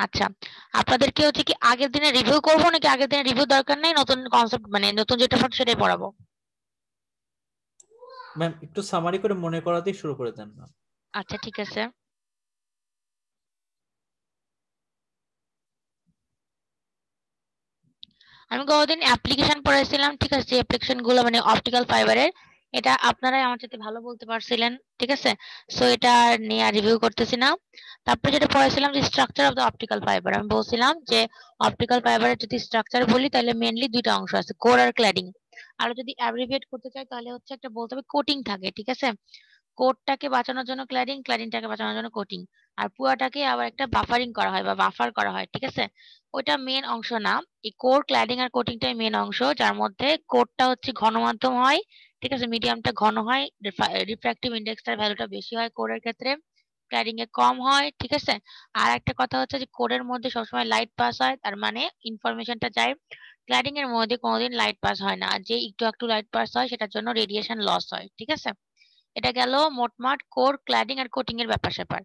আচ্ছা, আপনাদেরকে হচ্ছে কি আগের দিনে রিভিউ করবো নাকি আগের দিনে রিভিউ দরকার নেই, নতুন কনসেপ্ট মানে নতুন যেটা পাঠ সেটাই পড়াবো? ম্যাম একটু সামারি করে মনে করাতেই শুরু করে দেন না। আচ্ছা ঠিক আছে। আমি গতদিন অ্যাপ্লিকেশন পড়াইছিলাম, ঠিক আছে? যে অ্যাপ্লিকেশন গুলো মানে অপটিক্যাল ফাইবারের, এটা আপনারাই আমার সাথে ভালো বলতে পারছিলেন, ঠিক আছে? সো এটা নিয়ে আর রিভিউ করতেছি না। তারপরে যেটা পড়াইছিলাম যে structure of the optical fibre, আমি বলছিলাম যে অপটিক্যাল ফাইবারের যদি স্ট্রাকচার বলি তাহলে মেইনলি দুইটা অংশ আছে, কোর আর ক্ল্যাডিং। আর যদি অ্যাব্রিভিয়েট করতে চাই তাহলে হচ্ছে একটা বলতে হবে কোটিং থাকে, ঠিক আছে? কোটটাকে বাঁচানোর জন্য ক্ল্যাডিং, ক্ল্যাডিংটাকে বাঁচানোর জন্য কোটিং। আর পুরাটাকে আবার একটা বাফারিং করা হয় বা বাফার করা হয়, ঠিক আছে? ওইটা মেন অংশ না। এই কোর, ক্ল্যাডিং আর কোটিংটাই মেন অংশ, যার মধ্যে কোটটা হচ্ছে ঘন মাধ্যম হয়, ঠিক আছে? মিডিয়ামটা ঘন হয়, রিফ্র্যাক্টিভ ইন্ডেক্সটার ভ্যালুটা বেশি হয় কোরের ক্ষেত্রে, ক্ল্যাডিং এ কম হয়, ঠিক আছে? আর একটা কথা হচ্ছে যে কোরের মধ্যে সবসময় লাইট পাস হয়, তার মানে ইনফরমেশনটা যায়। ক্ল্যাডিং এর মধ্যে কোনোদিন লাইট পাস হয় না, আর যে একটু একটু লাইট পাস হয় সেটার জন্য রেডিয়েশন লস হয়, ঠিক আছে? এটা গেল মোটমাট কোর, ক্ল্যাডিং আর কোটিং এর ব্যাপার-স্যাপার।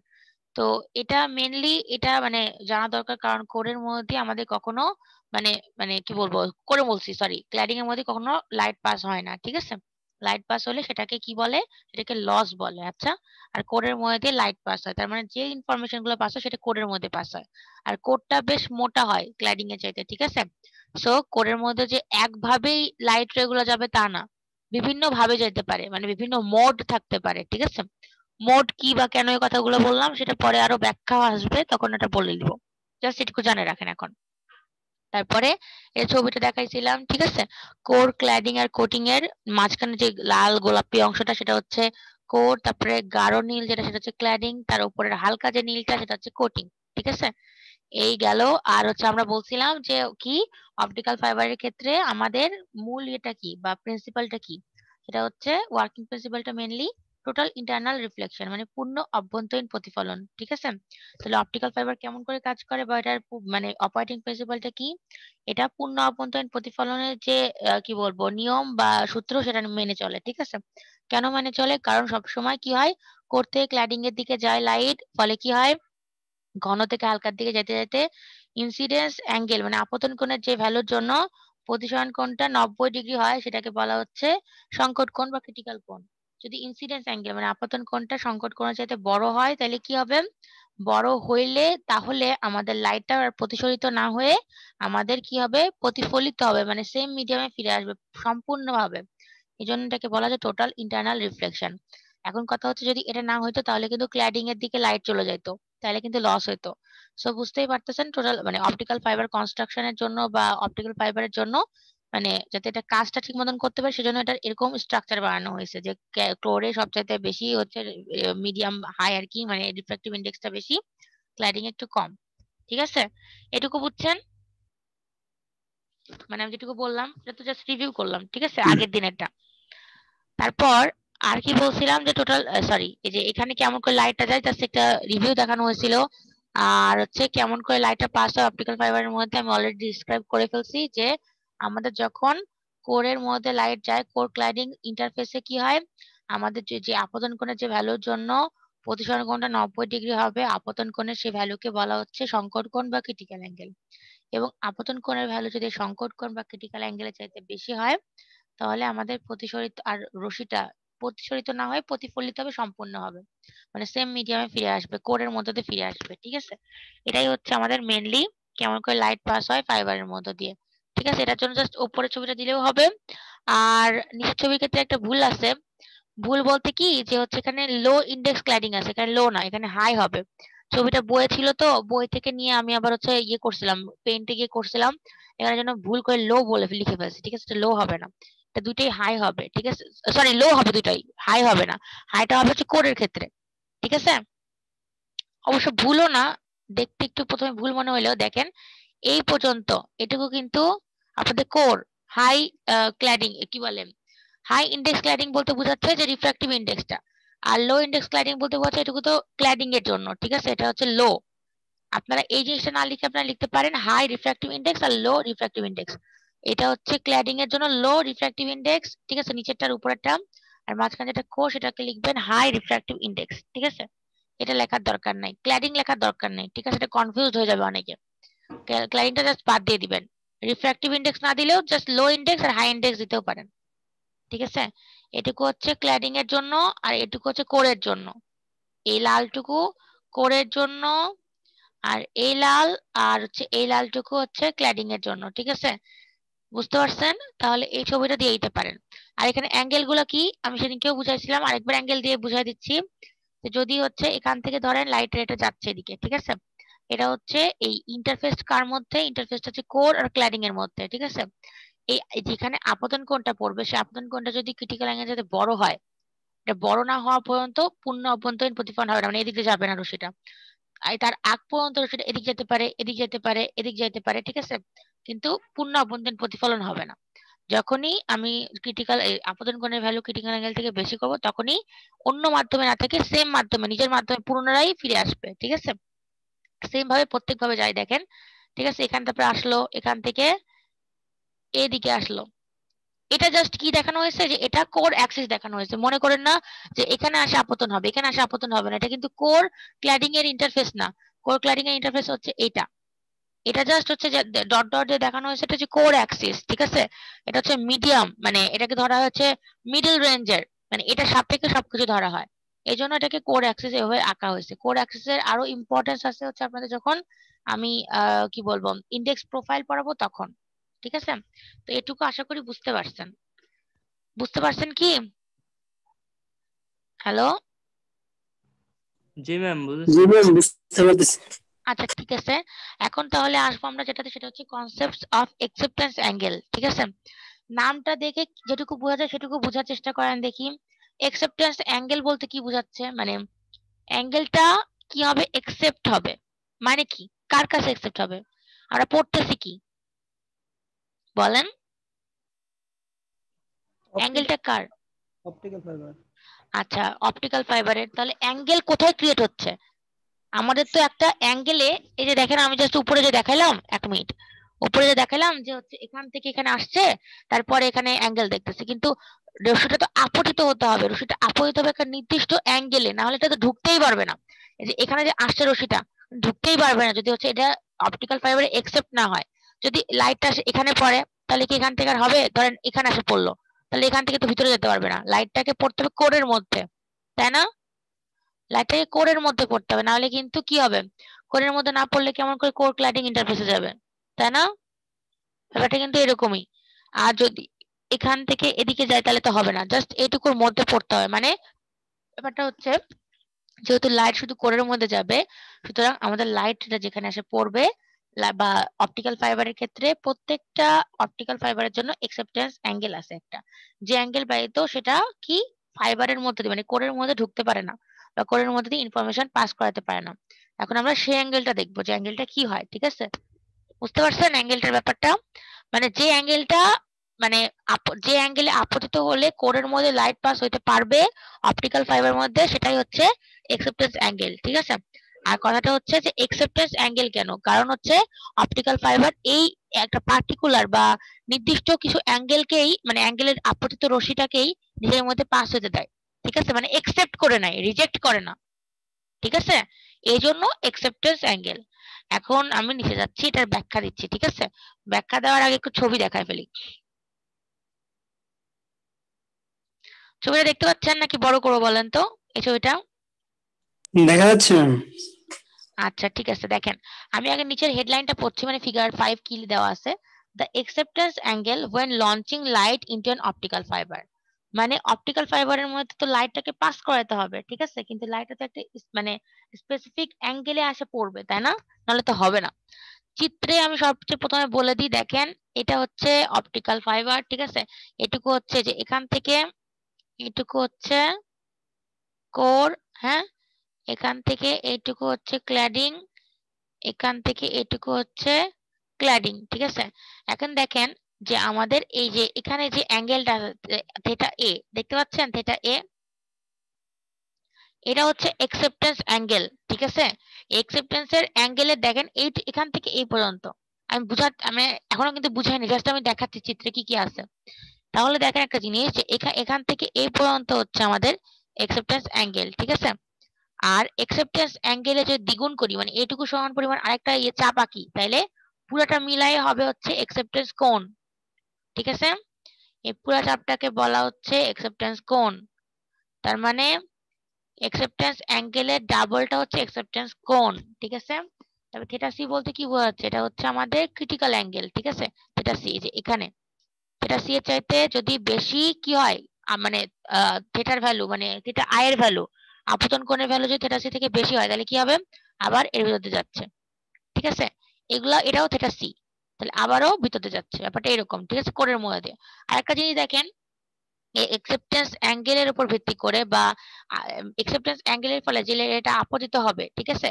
তো এটা মেইনলি এটা মানে জানা দরকার, কারণ কোরের মধ্যে আমাদের কখনো মানে মানে কি বলবো, করে বলছি সরি, ক্ল্যাডিং এর মধ্যে কখনো লাইট পাস হয় না, ঠিক আছে? লাইট পাস হলে সেটাকে কি বলে? সেটাকে লস বলে, আচ্ছা? আর কোরের মধ্যে লাইট পাস হয়, তার মানে যে ইনফরমেশন গুলো পাস হয় সেটা কোরের মধ্যে পাস হয়। আর কোরটা বেশ মোটা হয় ক্ল্যাডিং এর চাইতে, ঠিক আছে? সো কোরের মধ্যে যে একভাবেই লাইট রে গুলো যাবে তা না, বিভিন্ন ভাবে যেতে পারে, মানে বিভিন্ন মোড থাকতে পারে, ঠিক আছে? মোড কি বা কেন এই কথাগুলো বললাম সেটা পরে আরো ব্যাখ্যা আসবে, তখন এটা বলে দিব। জাস্ট এটুকু জানে রাখেন এখন। তারপরে এই ছবিটা দেখাইছিলাম, ঠিক আছে? কোর, ক্ল্যাডিং আর কোটিং এর মাঝখানে যে লাল গোলাপি অংশটা সেটা হচ্ছে কোর, তারপরে গাঢ় নীল যেটা সেটা হচ্ছে ক্ল্যাডিং, তার উপরের হালকা যে নীলটা সেটা হচ্ছে কোটিং, ঠিক আছে? এই গেল। আর হচ্ছে আমরা বলছিলাম যে কি অপটিক্যাল ফাইবারের ক্ষেত্রে আমাদের মূল এটা কি বা প্রিন্সিপালটা কি? সেটা হচ্ছে ওয়ার্কিং প্রিন্সিপালটা মেইনলি টোটাল ইন্টারনাল রিফ্লেকশন, মানে পূর্ণ অভ্যন্তরীণ প্রতিফলন, ঠিক আছে? তাহলে অপটিক্যাল ফাইবার কেমন করে কাজ করে বা এটার মানে অপারেটিং প্রিন্সিপালটা কি? এটা পূর্ণ অভ্যন্তরীণ প্রতিফলনের যে কি বলবো নিয়ম বা সূত্র সেটা মেনে চলে, ঠিক আছে? কেন মেনে চলে? কারণ সবসময় কি হয়, করতে ক্ল্যাডিং এর দিকে যায় লাইট, ফলে কি হয়, ঘন থেকে হালকার দিকে যেতে যেতে ইনসিডেন্স অ্যাঙ্গেল মানে আপতন কোণের যে ভ্যালুর জন্য প্রতিসরণ কোণটা 90 ডিগ্রি হয় সেটাকে বলা হচ্ছে সংকট কোণ বা ক্রিটিক্যাল কোণ। যদি ইনসিডেন্স অ্যাঙ্গেল মানে আপতন কোণটা সংকট কোণের চাইতে বড় হয় তাহলে কি হবে? বড় হইলে তাহলে আমাদের লাইটটা আর প্রতিসরিত না হয়ে আমাদের কি হবে? প্রতিফলিত হবে, মানে সেম মিডিয়ামে ফিরে আসবে সম্পূর্ণভাবে। এজন্য এটাকে বলা হয় টোটাল ইন্টারনাল রিফ্লেকশন। এখন কথা হচ্ছে যদি এটা না হইতো তাহলে কিন্তু ক্ল্যাডিং এর দিকে লাইট চলে যাইত। তাহলে কিন্তু লস হইতো। সো বুঝতেই পারতেছেন টোটাল মানে অপটিক্যাল ফাইবার কনস্ট্রাকশন এর জন্য বা অপটিক্যাল ফাইবারের জন্য মানে যাতে এটা কাজটা ঠিক মতন করতে পারে সেজন্য এটার এরকম স্ট্রাকচার বানানো হয়েছে যে ক্লোরে সবচাইতে বেশি হচ্ছে মিডিয়াম হাই আর কি, মানে রিফ্র্যাক্টিভ ইন্ডেক্সটা বেশি, ক্ল্যাডিং একটু কম। ঠিক আছে? এটুকু বুঝছেন? মানে আমি যেটুকু বললাম এটা তো জাস্ট রিভিউ করলাম, ঠিক আছে? আগের দিনেরটা। তারপর আর কি বলছিলাম যে টোটাল সরি, এই যে এখানে কেমন করে লাইটটা যায় জাস্ট একটা রিভিউ দেখানো হয়েছিল। আর হচ্ছে কেমন করে লাইটটা পাস হয় অপটিক্যাল ফাইবারের মধ্যে আমি অলরেডি ডিসক্রাইব করে ফেলছি যে আমাদের যখন কোরের মধ্যে লাইট যায়, কোর ক্লাইডিং ইন্টারফেসে কি হয়, আমাদের যে যে আপতন কোণের যে ভ্যালুর জন্য প্রতিসরণ কোণটা 90 ডিগ্রি হবে, আপতন কোণের সেই ভ্যালুকে বলা হচ্ছে সংকট কোণ বা ক্রিটিক্যাল অ্যাঙ্গেল। এবং আপতন কোণের ভ্যালু যদি সংকট কোণ বা ক্রিটিক্যাল অ্যাঙ্গেলের চাইতে বেশি হয় তাহলে আমাদের প্রতিসরিত আর রশ্মিটা প্রতিসরিত না হয়ে প্রতিফলিত হবে সম্পূর্ণ হবে, মানে সেম মিডিয়ামে ফিরে আসবে, কোরের মধ্যে দিয়ে ফিরে আসবে, ঠিক আছে? এটাই হচ্ছে আমাদের মেনলি কেমন করে লাইট পাস হয় ফাইবারের মধ্য দিয়ে, ঠিক আছে? এটার জন্য জাস্ট উপরের ছবিটা দিলেও হবে। আর নিচের ছবির ক্ষেত্রে একটা ভুল আছে। ভুল বলতে কি যে হচ্ছে এখানে লো ইন্ডেক্স ক্ল্যাডিং আছে, এখানে লো না, এখানে হাই হবে। ছবিটা বইয়ে ছিল তো বই থেকে নিয়ে আমি আবার হচ্ছে ইয়ে করছিলাম, পেন্টে গিয়ে করছিলাম, এখানে যেন ভুল করে লো বলে লিখে ফেলছি, ঠিক আছে? এটা লো হবে না, এটা দুইটাই হাই হবে, ঠিক আছে? সরি, লো হবে দুইটাই, হাই হবে না। হাইটা হবে হচ্ছে কোরের ক্ষেত্রে, ঠিক আছে? অবশ্য ভুলও না, দেখতে একটু প্রথমে ভুল মনে হলেও দেখেন এই পর্যন্ত এটুকু কিন্তু আপনাদের কোর হাই ক্ল্যাডিং কি বলে, হাই ইন্ডেক্স ক্ল্যাডিং বলতে বোঝাচ্ছে যে রিফ্র্যাক্টিভ ইন্ডেক্সটা, আর লো ইন্ডেক্স ক্ল্যাডিং বলতে বোঝাচ্ছে এটুকু তো ক্ল্যাডিং এর জন্য, ঠিক আছে? এটা হচ্ছে লো। আপনারা এই জিনিসটা না লিখে আপনারা লিখতে পারেন হাই রিফ্র্যাক্টিভ ইন্ডেক্স আর লো রিফ্র্যাক্টিভ ইন্ডেক্স। এটা হচ্ছে ক্ল্যাডিং এর জন্য লো রিফ্র্যাক্টিভ ইন্ডেক্স, ঠিক আছে? নিচেরটার উপরেরটা। আর মাঝখানে যেটা কোর সেটাকে লিখবেন হাই রিফ্র্যাক্টিভ ইন্ডেক্স, ঠিক আছে? এটা লেখার দরকার নাই, ক্ল্যাডিং লেখার দরকার নেই, ঠিক আছে? এটা কনফিউজড হয়ে যাবে অনেকে। ক্ল্যাডিংটা জাস্ট বাদ দিয়ে দিবেন। রিফ্র্যাক্টিভ ইন্ডেক্স না দিলেও জাস্ট লো ইন্ডেক্স আর হাই ইন্ডেক্স দিতেও পারেন, ঠিক আছে? এটুকু হচ্ছে ক্ল্যাডিং এর জন্য, আর এটুকু হচ্ছে কোরের জন্য। এই লালটুকু কোরের জন্য, আর এই লাল আর হচ্ছে এই লালটুকু হচ্ছে ক্ল্যাডিং এর জন্য, ঠিক আছে? বুঝতে পারছেন? তাহলে এই ছবিটা দিয়ে দিতে পারেন। আর এখানে অ্যাঙ্গেল গুলো কি আমি সেদিনকেও বুঝাইছিলাম, আরেকবার অ্যাঙ্গেল দিয়ে বুঝাই দিচ্ছি। যে যদি হচ্ছে এখান থেকে ধরেন লাইটের এটা যাচ্ছে এদিকে, ঠিক আছে? এটা হচ্ছে এই ইন্টারফেস কার মধ্যে, ইন্টারফেসটা হচ্ছে কোর আর ক্ল্যাডিং এর মধ্যে, ঠিক আছে? এই যেখানে আপতন কোণটা পড়বে সেই আপতন কোণটা যদি ক্রিটিক্যাল অ্যাঙ্গেল যাতে বড় হয়, এটা বড় না হওয়া পর্যন্ত পূর্ণ অভ্যন্তরীণ প্রতিফলন হবে না, মানে এদিকে যাবে না রশ্মিটা। আর তার আগ পর্যন্ত রশ্মিটা এদিক যেতে পারে, এদিক যেতে পারে, এদিক যেতে পারে, ঠিক আছে? কিন্তু পূর্ণ অভ্যন্তরীণ প্রতিফলন হবে না। যখনই আমি ক্রিটিক্যাল আপতন কোণের ভ্যালু ক্রিটিক্যাল অ্যাঙ্গেল থেকে বেশি করব, তখনই অন্য মাধ্যমে না থেকে সেম মাধ্যমে, নিজের মাধ্যমে পুনরায় ফিরে আসবে, ঠিক আছে? সেম ভাবে প্রত্যেক ভাবে যাই দেখেন, ঠিক আছে? এখান থেকে আসলো, এখান থেকে এদিকে আসলো। এটা জাস্ট কি দেখানো হয়েছে যে এটা কোর অ্যাক্সিস দেখানো হয়েছে। মনে করেন না যে এখানে আসে আপতন হবে, এখানে আসে আপতন হবে না। এটা কিন্তু কোর ক্ল্যাডিং এর ইন্টারফেস না। কোর ক্ল্যাডিং এর ইন্টারফেস হচ্ছে এটা। এটা জাস্ট হচ্ছে যে ডট ডট দিয়ে দেখানো হয়েছে, এটা হচ্ছে কোর অ্যাক্সিস, ঠিক আছে? এটা হচ্ছে মিডিয়াম, মানে এটাকে ধরা হচ্ছে মিডল রেঞ্জের, মানে এটা সাপেক্ষে সবকিছু ধরা হয়। এই জন্য এটাকে কোর অ্যাক্সিস এভাবে আঁকা হয়েছে। কোর অ্যাক্সিসের আরো ইম্পর্টেন্স আছে হচ্ছে আপনাদের যখন আমি কি বলবো ইন্ডেক্স প্রোফাইল পড়াবো তখন, ঠিক আছে? তো এটুকু আশা করি বুঝতে পারছেন। বুঝতে পারছেন কি? হ্যালো? জি ম্যাম, জি বুঝেছি। ম্যাম, বুঝতে পারতেছি। আচ্ছা, ঠিক আছে। এখন তাহলে আসবো আমরা যেটাতে, সেটা হচ্ছে কনসেপ্টস অফ অ্যাকসেপ্টেন্স অ্যাঙ্গেল, ঠিক আছে? নামটা দেখে যেটুকু বোঝা যায় সেটুকু বোঝার চেষ্টা করেন দেখি। অ্যাকসেপ্টেন্স অ্যাঙ্গেল বলতে কি বোঝাচ্ছে? মানে অ্যাঙ্গেলটা কি হবে? অ্যাকসেপ্ট হবে। মানে কি? কার কাছে অ্যাকসেপ্ট হবে? আমরা পড়তেছি কি বলেন? অ্যাঙ্গেলটা কার? Optical fibre. আচ্ছা, অপটিক্যাল ফাইবারের। তাহলে অ্যাঙ্গেল কোথায় ক্রিয়েট হচ্ছে? আমাদের তো একটা অ্যাঙ্গেলে, এই যে দেখেন আমি জাস্ট উপরে যে দেখাইলাম, 1 মিনিট উপরে যে দেখাইলাম যে হচ্ছে এখান থেকে এখানে আসছে, তারপরে এখানে অ্যাঙ্গেল দেখতেছি, কিন্তু রশ্মিটা তো আপতিত হতে হবে, রশ্মিটা আপতিত হবে একটা নির্দিষ্ট অ্যাঙ্গেলে, না হলে এটা তো ঢুকতেই পারবে না। এই যে এখানে যে আসছে রশ্মিটা, ঢুকতেই পারবে না যদি হচ্ছে এটা অপটিক্যাল ফাইবারে একসেপ্ট না হয়। যদি লাইটটা এখানে পড়ে, তাহলে কি এখান থেকে আর হবে? ধরেন এখানে এসে পড়লো, তাহলে এখান থেকে তো ভিতরে যেতে পারবে না, লাইটটাকে পড়তে হবে কোরের মধ্যে, তাই না? লাইটটাকে কোরের মধ্যে পড়তে হবে, নাহলে কিন্তু কি হবে? কোরের মধ্যে না পড়লে কেমন করে কোর ক্ল্যাডিং ইন্টারফেসে যাবে, তাই না? ব্যাপারটা কিন্তু এরকমই। আর যদি এখান থেকে এদিকে যায় তাহলে তো হবে না, জাস্ট এটুকুর মধ্যে পড়তে হবে। মানে ব্যাপারটা হচ্ছে যেহেতু লাইট শুধু কোরের মধ্যে যাবে, সুতরাং আমাদের লাইটটা যেখানে এসে পড়বে বা অপটিক্যাল ফাইবারের ক্ষেত্রে প্রত্যেকটা অপটিক্যাল ফাইবারের জন্য অ্যাকসেপ্টেন্স অ্যাঙ্গেল আছে একটা, যে অ্যাঙ্গেল ব্যতীত সেটা কি ফাইবারের মধ্যে দিয়ে, মানে কোরের মধ্যে ঢুকতে পারে না বা কোরের মধ্যে দিয়ে ইনফরমেশন পাস করাতে পারে না। এখন আমরা সেই অ্যাঙ্গেলটা দেখবো যে অ্যাঙ্গেলটা কি হয়, ঠিক আছে? বুঝতে পারছেন অ্যাঙ্গেলটার ব্যাপারটা? মানে যে অ্যাঙ্গেলটা, মানে যে অ্যাঙ্গেলে আপতিত হলে কোরের মধ্যে লাইট পাস হইতে পারবে অপটিক্যাল ফাইবারের মধ্যে, সেটাই হচ্ছে অ্যাকসেপ্টেন্স অ্যাঙ্গেল, ঠিক আছে? আর কথাটা হচ্ছে যে অ্যাকসেপ্টেন্স অ্যাঙ্গেল কেন? কারণ হচ্ছে অপটিক্যাল ফাইবার এই একটা পার্টিকুলার বা নির্দিষ্ট কিছু অ্যাঙ্গেলকেই, মানে অ্যাঙ্গেলের আপতিত রশ্মিটাকেই নিজের মধ্যে পাস হতে দেয়, ঠিক আছে? মানে একসেপ্ট করে নেয়, রিজেক্ট করে না, ঠিক আছে? এই জন্য অ্যাকসেপ্টেন্স অ্যাঙ্গেল। এখন আমি নিচে যাচ্ছি, এটার ব্যাখ্যা দিচ্ছি, ঠিক আছে? ব্যাখ্যা দেওয়ার আগে একটু ছবি দেখায় ফেলি। ছবিটা দেখতে পাচ্ছেন নাকি বড় করবো বলেন তো এই ছবিটা? দেখা যাচ্ছে ম্যাম। আচ্ছা, ঠিক আছে, দেখেন আমি আগে নিচের হেডলাইনটা পড়ছি, মানে ফিগার 5 কি দেওয়া আছে, the acceptance angle when launching light into an optical fiber। মানে অপটিক্যাল ফাইবারের মধ্যে তো লাইটটাকে পাস করাতে হবে, ঠিক আছে? কিন্তু লাইটটা তো একটা মানে স্পেসিফিক অ্যাঙ্গেলে আসে পড়বে, তাই না? নাহলে তো হবে না। চিত্রে আমি সবচেয়ে প্রথমে বলে দিই, দেখেন এটা হচ্ছে অপটিক্যাল ফাইবার, ঠিক আছে? এটুকু হচ্ছে যে এখান থেকে এটুকু হচ্ছে কোর, হ্যাঁ? এখান থেকে এইটুকু হচ্ছে ক্ল্যাডিং, এখান থেকে এটুকু হচ্ছে ক্ল্যাডিং, ঠিক আছে? এখন দেখেন যে আমাদের এই যে এখানে যে অ্যাঙ্গেলটা থিটা এ দেখতে পাচ্ছেন, থিটা এ, এটা হচ্ছে অ্যাকসেপ্টেন্স অ্যাঙ্গেল, ঠিক আছে? অ্যাকসেপ্টেন্স এর অ্যাঙ্গেলে দেখেন এই এখান থেকে এই পর্যন্ত, আমি এখনো কিন্তু বুঝাইনি, জাস্ট আমি দেখাচ্ছি চিত্রে কি কি আছে। তাহলে দেখেন একটা জিনিস যে এখান থেকে এই পর্যন্ত হচ্ছে আমাদের অ্যাকসেপ্টেন্স অ্যাঙ্গেল, ঠিক আছে? আর অ্যাকসেপ্টেন্স অ্যাঙ্গেলে যদি দ্বিগুণ করি মানে এটুকু সমান পরিমাণ আরেকটা চাপ আঁকি, তাইলে পুরোটা মিলাই হবে হচ্ছে অ্যাকসেপ্টেন্স কোণ। ঠিক আছে, এই পুরো চাপটাকে বলা হচ্ছে অ্যাকসেপ্টেন্স কোণ। তার মানে অ্যাকসেপ্টেন্স অ্যাঙ্গেলের ডাবলটা হচ্ছে অ্যাকসেপ্টেন্স কোণ। ঠিক আছে, তবে থিটা সি বলতে কি বোঝাচ্ছে, এটা হচ্ছে আমাদের ক্রিটিক্যাল অ্যাঙ্গেল। ঠিক আছে, থিটা সি যে এখানে থিটা সি এর চাইতে যদি বেশি কি হয় মানে থিটার ভ্যালু মানে থিটা আই এর ভ্যালু, আপতন কোণের ভ্যালু যদি থিটা সি থেকে বেশি হয় তাহলে কি হবে, আবার এর ভিতরে যাচ্ছে। ঠিক আছে, এটাও থিটা সি, তাহলে আবারও ভিতরে যাচ্ছে, ব্যাপারটা এরকম। ঠিক আছে, কোণের মধ্যে দিয়ে আরেকটা জিনিস দেখেন, অ্যাকসেপ্টেন্স অ্যাঙ্গেলের উপর ভিত্তি করে বা অ্যাকসেপ্টেন্স অ্যাঙ্গেলের ফলে যে এটা আপতিত হবে, ঠিক আছে,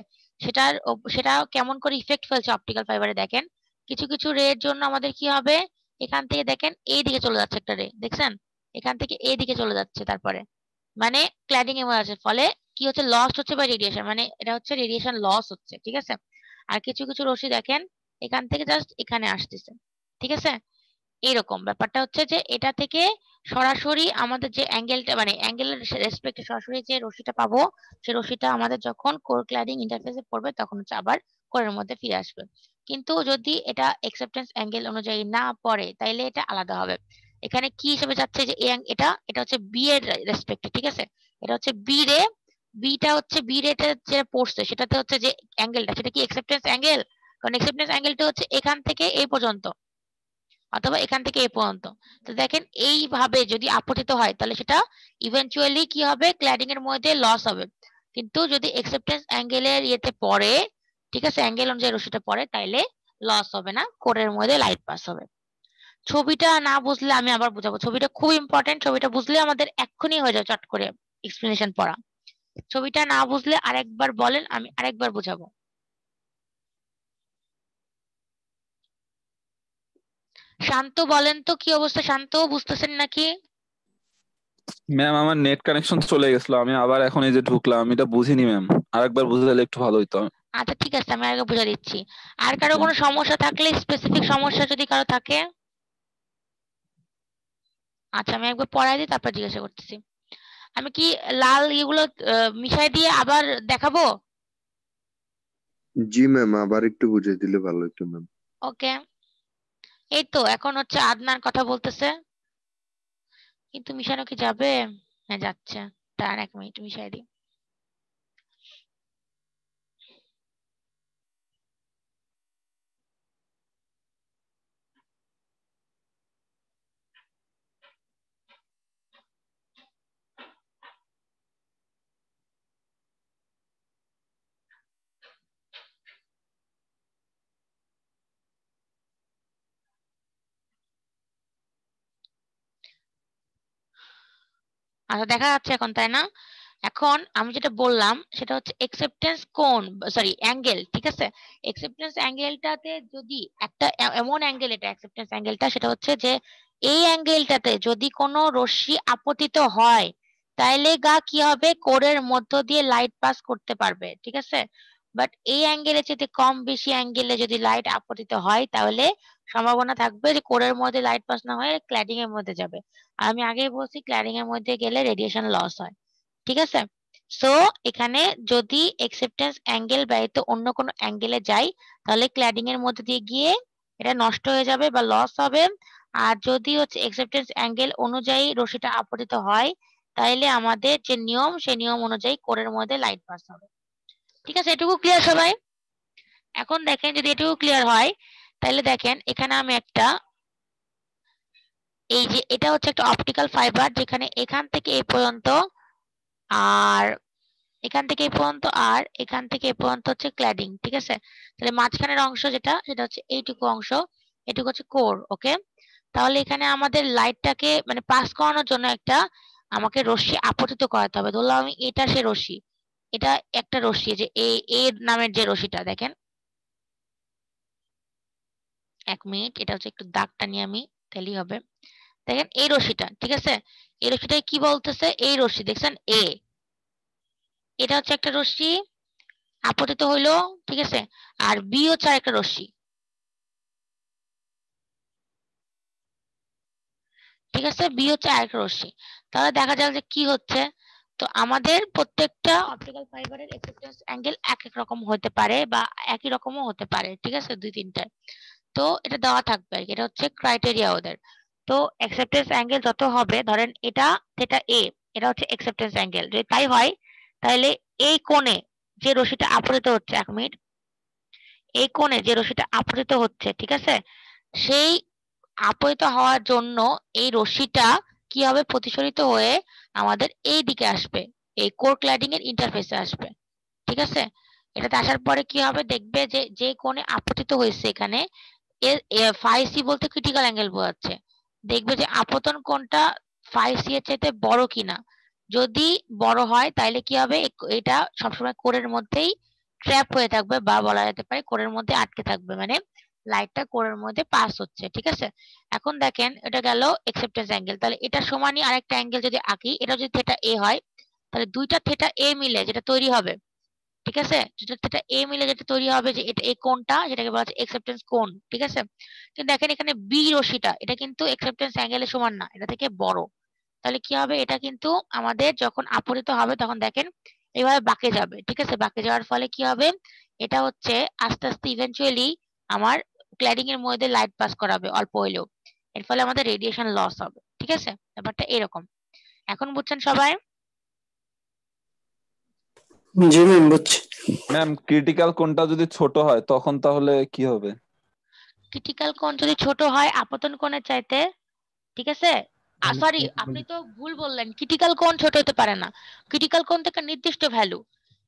সেটা কেমন করে ইফেক্ট ফেলছে অপটিক্যাল ফাইবারে দেখেন। কিছু কিছু রে এর জন্য আমাদের কি হবে, এখান থেকে দেখেন এই দিকে চলে যাচ্ছে একটা রে, দেখছেন এখান থেকে এই দিকে চলে যাচ্ছে, তারপরে মানে ক্ল্যাডিং এ আছে, ফলে কি হচ্ছে, লস্ট হচ্ছে বা রেডিয়েশন, মানে এটা হচ্ছে রেডিয়েশন লস হচ্ছে। ঠিক আছে, আর কিছু কিছু রশ্মি দেখেন এখান থেকে জাস্ট এখানে আসতেছে। ঠিক আছে, এইরকম ব্যাপারটা হচ্ছে যে এটা থেকে সরাসরি আমাদের যে অ্যাঙ্গেলটা মানে অ্যাঙ্গেলের রেসপেক্টে সরাসরি যে রশ্মিটা পাবো, সেই রশ্মিটা আমাদের যখন কোর ক্ল্যাডিং ইন্টারফেসে পড়বে তখন হচ্ছে আবার কোরের মধ্যে ফিরে আসবে। কিন্তু যদি এটা অ্যাকসেপ্টেন্স অ্যাঙ্গেল অনুযায়ী না পড়ে তাইলে এটা আলাদা হবে। এখানে কি হিসেবে যাচ্ছে যে এটা এটা হচ্ছে বি এর রেসপেক্টে। ঠিক আছে, এটা হচ্ছে বি রে, বিটা হচ্ছে বি রেটে যে পড়ছে সেটাতে হচ্ছে যে অ্যাঙ্গেলটা সেটা কি অ্যাকসেপ্টেন্স অ্যাঙ্গেল, কারণ অ্যাকসেপ্টেন্স অ্যাঙ্গেলটা হচ্ছে এখান থেকে এই পর্যন্ত অথবা এখান থেকে এই পর্যন্ত। তো দেখেন এইভাবে যদি আপতিত হয় তাহলে সেটা ইভেনচুয়ালি কি হবে, ক্ল্যাডিং এর মধ্যে লস হবে। কিন্তু যদি অ্যাকসেপ্টেন্স অ্যাঙ্গেলের ইয়েতে পড়ে, ঠিক আছে, অ্যাঙ্গেল অনুযায়ী রশ্মিটা পড়ে, তাইলে লস হবে না, কোরের মধ্যে লাইট পাস হবে। ছবিটা না বুঝলে আমি আবার বুঝাবো, ছবিটা খুব ইম্পর্টেন্ট, ছবিটা বুঝলে আমাদের এক্ষুনি হয়ে যাবে চট করে এক্সপ্লেনেশন পড়া। ছবিটা না বুঝলে আরেকবার বলেন, আমি আরেকবার বুঝাবো। শান্ত বলেন তো কি অবস্থা, শান্ত বুঝতেছেন নাকি? ম্যাম আমার নেট কানেকশন চলে গেছিল, আমি আবার এখন এই যে ঢুকলাম, আমি এটা বুঝিনি ম্যাম, আরেকবার বুঝালে একটু ভালো হইতো। আচ্ছা ঠিক আছে, আমি আগে বুঝা দিচ্ছি। আর কারো কোনো সমস্যা থাকলে, স্পেসিফিক সমস্যা যদি কারো থাকে, আচ্ছা আমি একবার পড়াই দিই তারপর জিজ্ঞাসা করতেছি। আমি কি লাল এগুলো মিশাই দিয়ে আবার দেখাবো? জি ম্যাম, আবার একটু বুঝিয়ে দিলে ভালো হতো ম্যাম। ওকে, এই তো এখন হচ্ছে আদনান কথা বলতেছে, কিন্তু মিশানো কি যাবে? হ্যাঁ যাচ্ছে, দাঁড়ান 1 মিনিট মিশাই দিই। আচ্ছা দেখা যাচ্ছে এখন, তাই না? এখন আমি যেটা বললাম সেটা হচ্ছে অ্যাকসেপ্টেন্স কোণ, সরি অ্যাঙ্গেল। ঠিক আছে, অ্যাকসেপ্টেন্স অ্যাঙ্গেলটাতে যদি একটা এমন অ্যাঙ্গেল, এটা অ্যাকসেপ্টেন্স অ্যাঙ্গেলটা সেটা হচ্ছে যে এই অ্যাঙ্গেলটাতে যদি কোনো রশ্মি আপতিত হয় তাইলে কি হবে, কোরের মধ্য দিয়ে লাইট পাস করতে পারবে। ঠিক আছে, বাট এই অ্যাঙ্গেলে যদি কম বেশি অ্যাঙ্গেলে যদি লাইট আপতিত হয় তাহলে সম্ভাবনা থাকবে যে কোরের মধ্যে লাইট পাস না হয়ে ক্ল্যাডিং এর মধ্যে যাবে। আর আমি আগেই বলছি ক্ল্যাডিং এর মধ্যে গেলে রেডিয়েশন লস হয়। ঠিক আছে, সো এখানে যদি অ্যাকসেপ্টেন্স অ্যাঙ্গেল ব্যতীত অন্য কোনো অ্যাঙ্গেলে যাই তাহলে ক্ল্যাডিং এর মধ্যে দিয়ে গিয়ে এটা নষ্ট হয়ে যাবে বা লস হবে। আর যদি হচ্ছে অ্যাকসেপ্টেন্স অ্যাঙ্গেল অনুযায়ী রশ্মিটা আপতিত হয় তাইলে আমাদের যে নিয়ম সেই নিয়ম অনুযায়ী কোরের মধ্যে লাইট পাস হবে। ঠিক আছে, এটুকু ক্লিয়ার সবাই? এখন দেখেন যদি এটুকু ক্লিয়ার হয় তাহলে দেখেন এখানে আমি একটা, এই যে এটা হচ্ছে একটা অপটিক্যাল ফাইবার যেখানে এখান থেকে এই পর্যন্ত আর এখান থেকে এই পর্যন্ত আর এখান থেকে এই পর্যন্ত হচ্ছে ক্ল্যাডিং। ঠিক আছে, তাহলে মাঝখানের অংশ যেটা সেটা হচ্ছে এইটুকু অংশ, এটুকু হচ্ছে কোর। ওকে, তাহলে এখানে আমাদের লাইটটাকে মানে পাস করানোর জন্য একটা আমাকে রশ্মি আপতিত করাতে হবে। ধরলাম আমি এটা সে রশ্মি, এটা একটা রশ্মি যে এ নামের যে রশ্মিটা দেখেন, 1 মিনিট, এটা হচ্ছে একটু দাগটা নিয়ে আমি তাহলেই হবে। দেখেন এই রশ্মিটা, ঠিক আছে, এই রশ্মিটাই কি বলতেছে, এই রশ্মি দেখছেন এটা হচ্ছে একটা রশ্মি আপতিত হইলো। ঠিক আছে, আর বি হচ্ছে আরেকটা রশ্মি। ঠিক আছে, বি হচ্ছে আরেকটা রশ্মি। তাহলে দেখা যাক যে কি হচ্ছে, তো আমাদের প্রত্যেকটা অপটিক্যাল ফাইবারের অ্যাকসেপ্টেন্স অ্যাঙ্গেল এক এক রকম হতে পারে বা একই রকমও হতে পারে, ঠিক আছে, দুই তিনটা। তো এটা দেওয়া থাকবে আর কি, এটা হচ্ছে ক্রাইটেরিয়া ওদের। তো অ্যাকসেপ্টেন্স অ্যাঙ্গেল যত হবে, ধরেন এটা থিটা এ, এটা হচ্ছে অ্যাকসেপ্টেন্স অ্যাঙ্গেল। যদি তাই হয় তাহলে এই কোণে যে রশ্মিটা আপতিত হচ্ছে, 1 মিনিট, এই কোণে যে রশ্মিটা আপতিত হচ্ছে, ঠিক আছে, সেই আপতিত হওয়ার জন্য এই রশ্মিটা কি হবে, প্রতিসরিত হয়ে আমাদের এই দিকে আসবে, এই কোর ক্ল্যাডিং এর ইন্টারফেসে আসবে, ঠিক আছে। এটাতে আসার পরে কি হবে, দেখবে যে যে কোণে আপতিত হয়েছে এখানে এর ফাই সি বলতে ক্রিটিক্যাল অ্যাঙ্গেল বোঝাচ্ছে। দেখবে যে আপতন কোণটা ফাই সি এর চাইতে বড় কিনা। যদি বড় হয় তাহলে কি হবে, এটা সবসময় কোরের মধ্যেই ট্র্যাপ হয়ে থাকবে বা বলা যেতে পারে কোরের মধ্যে আটকে থাকবে, মানে লাইটটা কোরের মধ্যে পাস হচ্ছে, ঠিক আছে। এখন দেখেন এটা গেল অ্যাকসেপ্টেন্স অ্যাঙ্গেল, তাহলে এটা সমানই আরেকটা অ্যাঙ্গেল যদি আঁকি, এটা যদি থিটা এ হয়, তাহলে দুইটা থিটা এ মিলে যেটা তৈরি হবে, ঠিক আছে, যেটা থিটা এ মিলে যেটা তৈরি হবে, যে এটা এই কোণটা যেটাকে বলা হচ্ছে অ্যাকসেপ্টেন্স কোণ, ঠিক আছে। কিন্তু দেখেন এখানে বি রশ্মিটা এটা কিন্তু অ্যাকসেপ্টেন্স অ্যাঙ্গেলের সমান না, এটা থেকে বড়। তাহলে কি হবে, এটা কিন্তু আমাদের যখন আপতিত হবে তখন দেখেন এইভাবে বাঁকে যাবে, ঠিক আছে। বাঁকে যাওয়ার ফলে কি হবে, এটা হচ্ছে আস্তে আস্তে ইভেনচুয়ালি আমার ক্ল্যাডিং এর মধ্যে লাইট পাস করাবে অল্প হইলেও, এর ফলে আমাদের রেডিয়েশন লস হবে, ঠিক আছে। ব্যাপারটা এরকম। এখন বুঝছেন সবাই? জি ম্যাম বুঝছি। ম্যাম ক্রিটিক্যাল কোণটা যদি ছোট হয় তখন তাহলে কি হবে? ক্রিটিক্যাল কোণ যদি ছোট হয় আপতন কোণের চাইতে, ঠিক আছে। সরি, আপনি তো ভুল বললেন, ক্রিটিক্যাল কোণ ছোট হতে পারে না। ক্রিটিক্যাল কোণ থেকে নির্দিষ্ট ভ্যালু,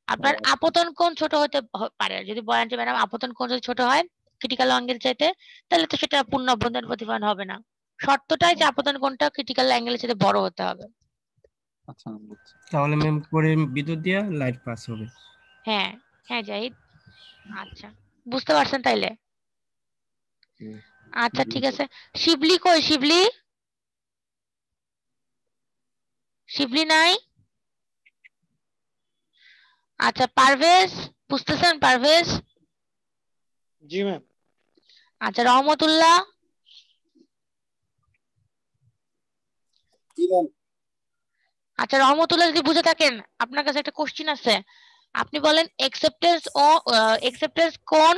আপনার আপতন কোণ ছোট হতে পারে। যদি বলেন যে ম্যাডাম আপতন কোণ যদি ছোট হয় ক্রিটিক্যাল অ্যাঙ্গেল চাইতে, তাহলে তো সেটা পূর্ণ অভ্যন্তরীণ প্রতিফলন হবে না। শর্তটাই যে আপতন কোণটা ক্রিটিক্যাল অ্যাঙ্গেলের চাইতে বড় হতে হবে। আচ্ছা বুঝছি। তাহলে ম্যাম করে বিদ্যুৎ দিয়ে লাইট পাস হবে। হ্যাঁ হ্যাঁ জাহিদ, আচ্ছা বুঝতে পারছেন তাইলে? হুম। আচ্ছা ঠিক আছে। শিবলি কই, শিবলি? শিবলি নাই? আচ্ছা পারভেজ, বুঝতেছেন পারভেজ? জি ম্যাম। আচ্ছা রহমতুল্লাহ? জি ম্যাম। আচ্ছা রহমতুল্লাহ যদি বুঝে থাকেন, আপনার কাছে একটা কোশ্চেন আছে, আপনি বলেন অ্যাকসেপ্টেন্স কোণ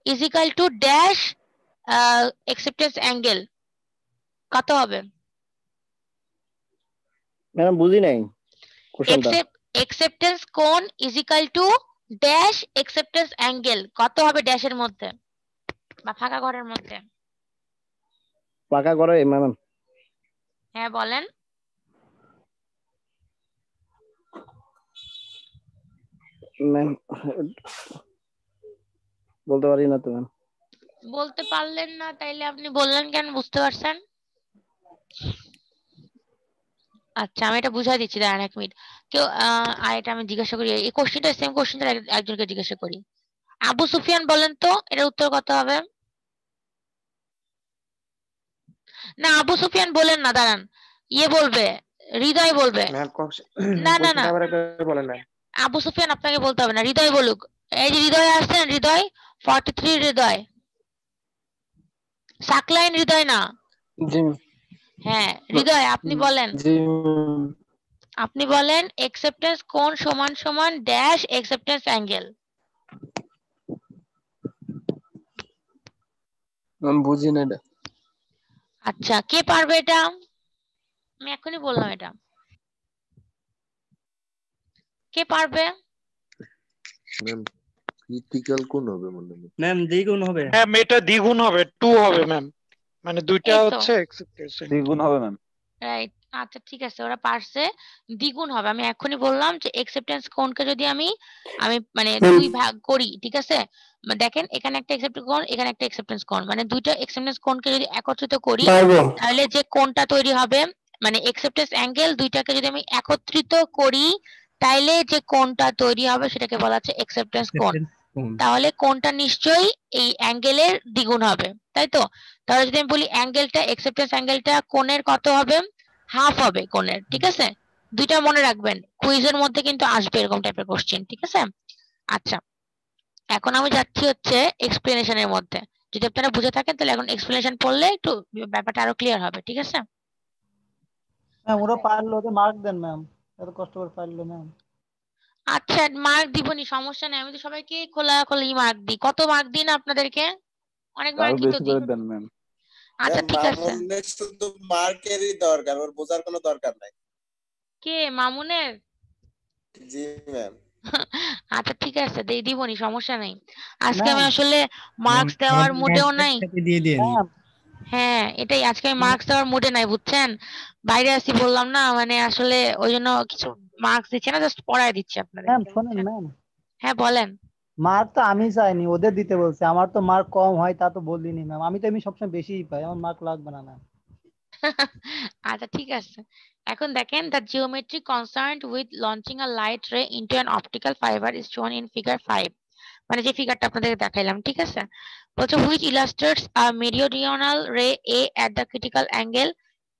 is equal to dash acceptance angle, কত হবে? ম্যাম বুঝি নাই কোশ্চেনটা। অ্যাকসেপ্টেন্স কোণ is equal to dash acceptance angle, কত হবে ড্যাশের মধ্যে বা ফাঁকা ঘরের মধ্যে? পাকা করে ম্যাম। হ্যাঁ বলেন। ম্যাম বলতে পারি না তো ম্যাম। বলতে পারলেন না, তাইলে আপনি বললেন কেন, বুঝতে পারছেন? আচ্ছা আমি এটা বুঝাই দিচ্ছি, দাঁড়ান 1 মিনিট। কেউ আর এটা আমি জিজ্ঞাসা করি, এই কোশ্চেনটা সেম কোশ্চেনটা একজনকে জিজ্ঞাসা করি। আবু সুফিয়ান বলেন তো এটার উত্তর কত হবে? না আবু সুফিয়ান বলেন না, দাঁড়ান, ইয়ে বলবে, হৃদয় বলবে। ম্যাম না না না, কোশ্চেনটা আবার একবার বলেন না। আবু সুফিয়ান আপনাকে বলতে হবে না, হৃদয় বলুক। এই যে হৃদয় আসছেন, হৃদয় 43 হৃদয়, সাকলাইন হৃদয় না। জি হ্যাঁ হৃদয় আপনি বলেন, জি আপনি বলেন অ্যাকসেপ্টেন্স কোণ সমান সমান ড্যাশ অ্যাকসেপ্টেন্স অ্যাঙ্গেল। ম্যাম বুঝি না এটা। আচ্ছা কে পারবে এটা? আমি এখনই বললাম এটা, কে পারবে? ম্যাম ক্রিটিক্যাল কোন হবে মনে হয়? ম্যাম দ্বিগুণ হবে। ম্যাম এটা দ্বিগুণ হবে, 2 হবে ম্যাম, মানে দুইটা এই তো হচ্ছে এক্সেপ্টেন্স। দ্বিগুণ হবে ম্যাম। রাইট। আচ্ছা ঠিক আছে, ওরা পারছে, দ্বিগুণ হবে। আমি এখনই বললাম যে অ্যাকসেপ্টেন্স কোণকে যদি আমি আমি মানে ম্যাম দুই ভাগ করি, ঠিক আছে, দেখেন এখানে একটা অ্যাকসেপ্টেন্স কোণ, এখানে একটা অ্যাকসেপ্টেন্স কোণ, মানে দুইটা অ্যাকসেপ্টেন্স কোণকে যদি একত্রিত করি পারবো। তাহলে যে কোণটা তৈরি হবে, মানে অ্যাকসেপ্টেন্স অ্যাঙ্গেল দুইটাকে যদি আমি একত্রিত করি তাইলে যে কোণটা তৈরি হবে সেটাকে বলা হচ্ছে অ্যাকসেপ্টেন্স কোণ। তাহলে কোণটা নিশ্চয়ই এই অ্যাঙ্গেলের দ্বিগুণ হবে, তাই তো? তাহলে যদি আমি বলি অ্যাঙ্গেলটা, অ্যাকসেপ্টেন্স অ্যাঙ্গেলটা কোণের কত হবে, হাফ হবে কোণের, ঠিক আছে। দুইটা মনে রাখবেন, কুইজের মধ্যে কিন্তু আসবে এরকম টাইপের কোশ্চেন, ঠিক আছে। আচ্ছা এখন আমি যাচ্ছি হচ্ছে এক্সপ্লেনেশনের মধ্যে, যদি আপনারা বুঝে থাকেন তাহলে এখন এক্সপ্লেনেশন পড়লে একটু ব্যাপারটা আরো ক্লিয়ার হবে, ঠিক আছে। ম্যাম ওরা পারলে ওদের মার্ক দেন ম্যাম। এত কষ্ট করে পারলো ম্যাম। আচ্ছা মার্ক দিবনি, সমস্যা নেই, আমি তো সবাইকে খোলাখুলি মার্ক দিই। কত মার্ক দিন আপনাদেরকে? অনেক আরো মার্কই তো বেশি দিই। করে দেন ম্যাম। আচ্ছা ম্যাম ঠিক আছে। মামুনের শুধু মার্কেরই দরকার, ওর বোঝার কোনো দরকার নাই। কে মামুনের? জি ম্যাম। আচ্ছা ঠিক আছে, দিবনি, সমস্যা নেই। আজকে আমি ম্যাম আসলে ম্যাম মার্কস দেওয়ার আমাদের মুডেও র্যাঙ্কটা নাই। একসাথে দিয়ে দেন। ম্যাম হ্যাঁ এটাই, আজকে আমি মার্কস দেওয়ার মুডে নাই বুঝছেন, বাইরে আছি বললাম না, মানে আসলে ওই জন্য কিছু মার্কস দিচ্ছে না, জাস্ট পড়ায় দিচ্ছে ম্যাম আপনাদেরকে শোনেন বুঝছেন। ম্যাম, হ্যাঁ বলেন। মার্ক তো আমি চাইনি, ওদের দিতে বলছে। আমার তো মার্ক কম হয় তা তো বলিনি ম্যাম, আমি তো এমনি সবসময় বেশিই পাই, আমার মার্ক লাগবে না ম্যাম। আচ্ছা ঠিক আছে, এখন দেখেন the geometry concerned with launching a light ray into an optical fiber is shown in figure 5, মানে যে ফিগারটা আপনাদের দেখাইলাম, ঠিক আছে। বলছে which illustrates a meridional ray A at the critical angle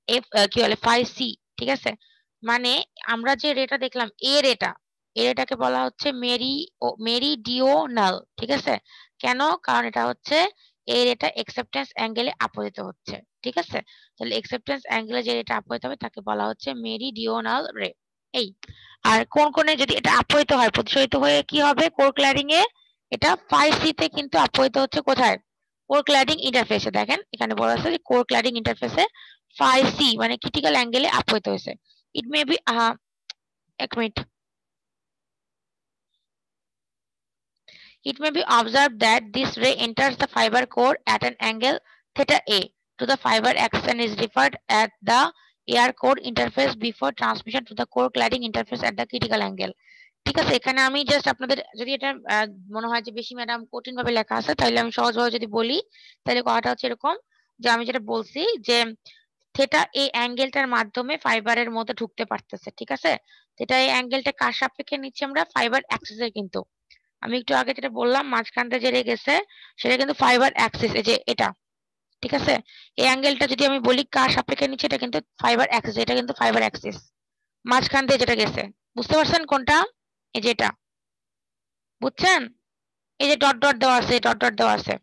f কি বলে phi c, ঠিক আছে। মানে আমরা যে রেটা দেখলাম এ রেটাকে বলা হচ্ছে মেরিডিওনাল, ঠিক আছে। কেন? কারণ এটা হচ্ছে এই রেটা অ্যাকসেপ্টেন্স অ্যাঙ্গেলে আপতিত হচ্ছে, ঠিক আছে। তাহলে অ্যাকসেপ্টেন্স অ্যাঙ্গেলে যে রেটা আপতিত হবে তাকে বলা হচ্ছে মেরিডিওনাল রে। এই আর কোন কোণে যদি এটা আপতিত হয়, প্রতিসরিত হয়ে কি হবে কোর ক্ল্যাডিং এ, এটা ফাই সি তে কিন্তু আপতিত হচ্ছে কোথায়? কোর ক্ল্যাডিং ইন্টারফেসে। দেখেন এখানে বলা আছে যে কোর ক্ল্যাডিং ইন্টারফেসে ফাই সি মানে ক্রিটিক্যাল অ্যাঙ্গেলে আপতিত হয়েছে। ইট মে বি এক minute, it may be observed that this ray enters the fiber core at an angle theta A to the fiber axis and is referred at the air core interface before transmission to the core cladding interface at the critical angle, ঠিক আছে। এখানে আমি just আপনাদের যদি এটা মনে হয় যে বেশি ম্যাডাম কঠিন ভাবে লেখা আছে, তাহলে আমি সহজভাবে যদি বলি, তাহলে কথাটা হচ্ছে এরকম যে আমি যেটা বলছি যে থেটা এই অ্যাঙ্গেলটার মাধ্যমে ফাইবারের মধ্যে ঢুকতে পারতেছে, ঠিক আছে। থেটা এই অ্যাঙ্গেলটা কার সাপেক্ষে নিচ্ছি আমরা? ফাইবার অ্যাক্সিসের। কিন্তু আমি একটু আগে যেটা বললাম মাঝখানটা যে গেছে সেটা কিন্তু ফাইবার অ্যাক্সিস, এই যে এটা, ঠিক আছে। এই অ্যাঙ্গেলটা যদি আমি বলি কার সাপেক্ষে নিচ্ছে, এটা কিন্তু ফাইবার অ্যাক্সিস, এটা কিন্তু ফাইবার অ্যাক্সিস মাঝখান দিয়ে যেটা গেছে, বুঝতে পারছেন কোনটা? এই যে এটা, বুঝছেন? এই যে ডট ডট দেওয়া আছে, ডট ডট দেওয়া আছে,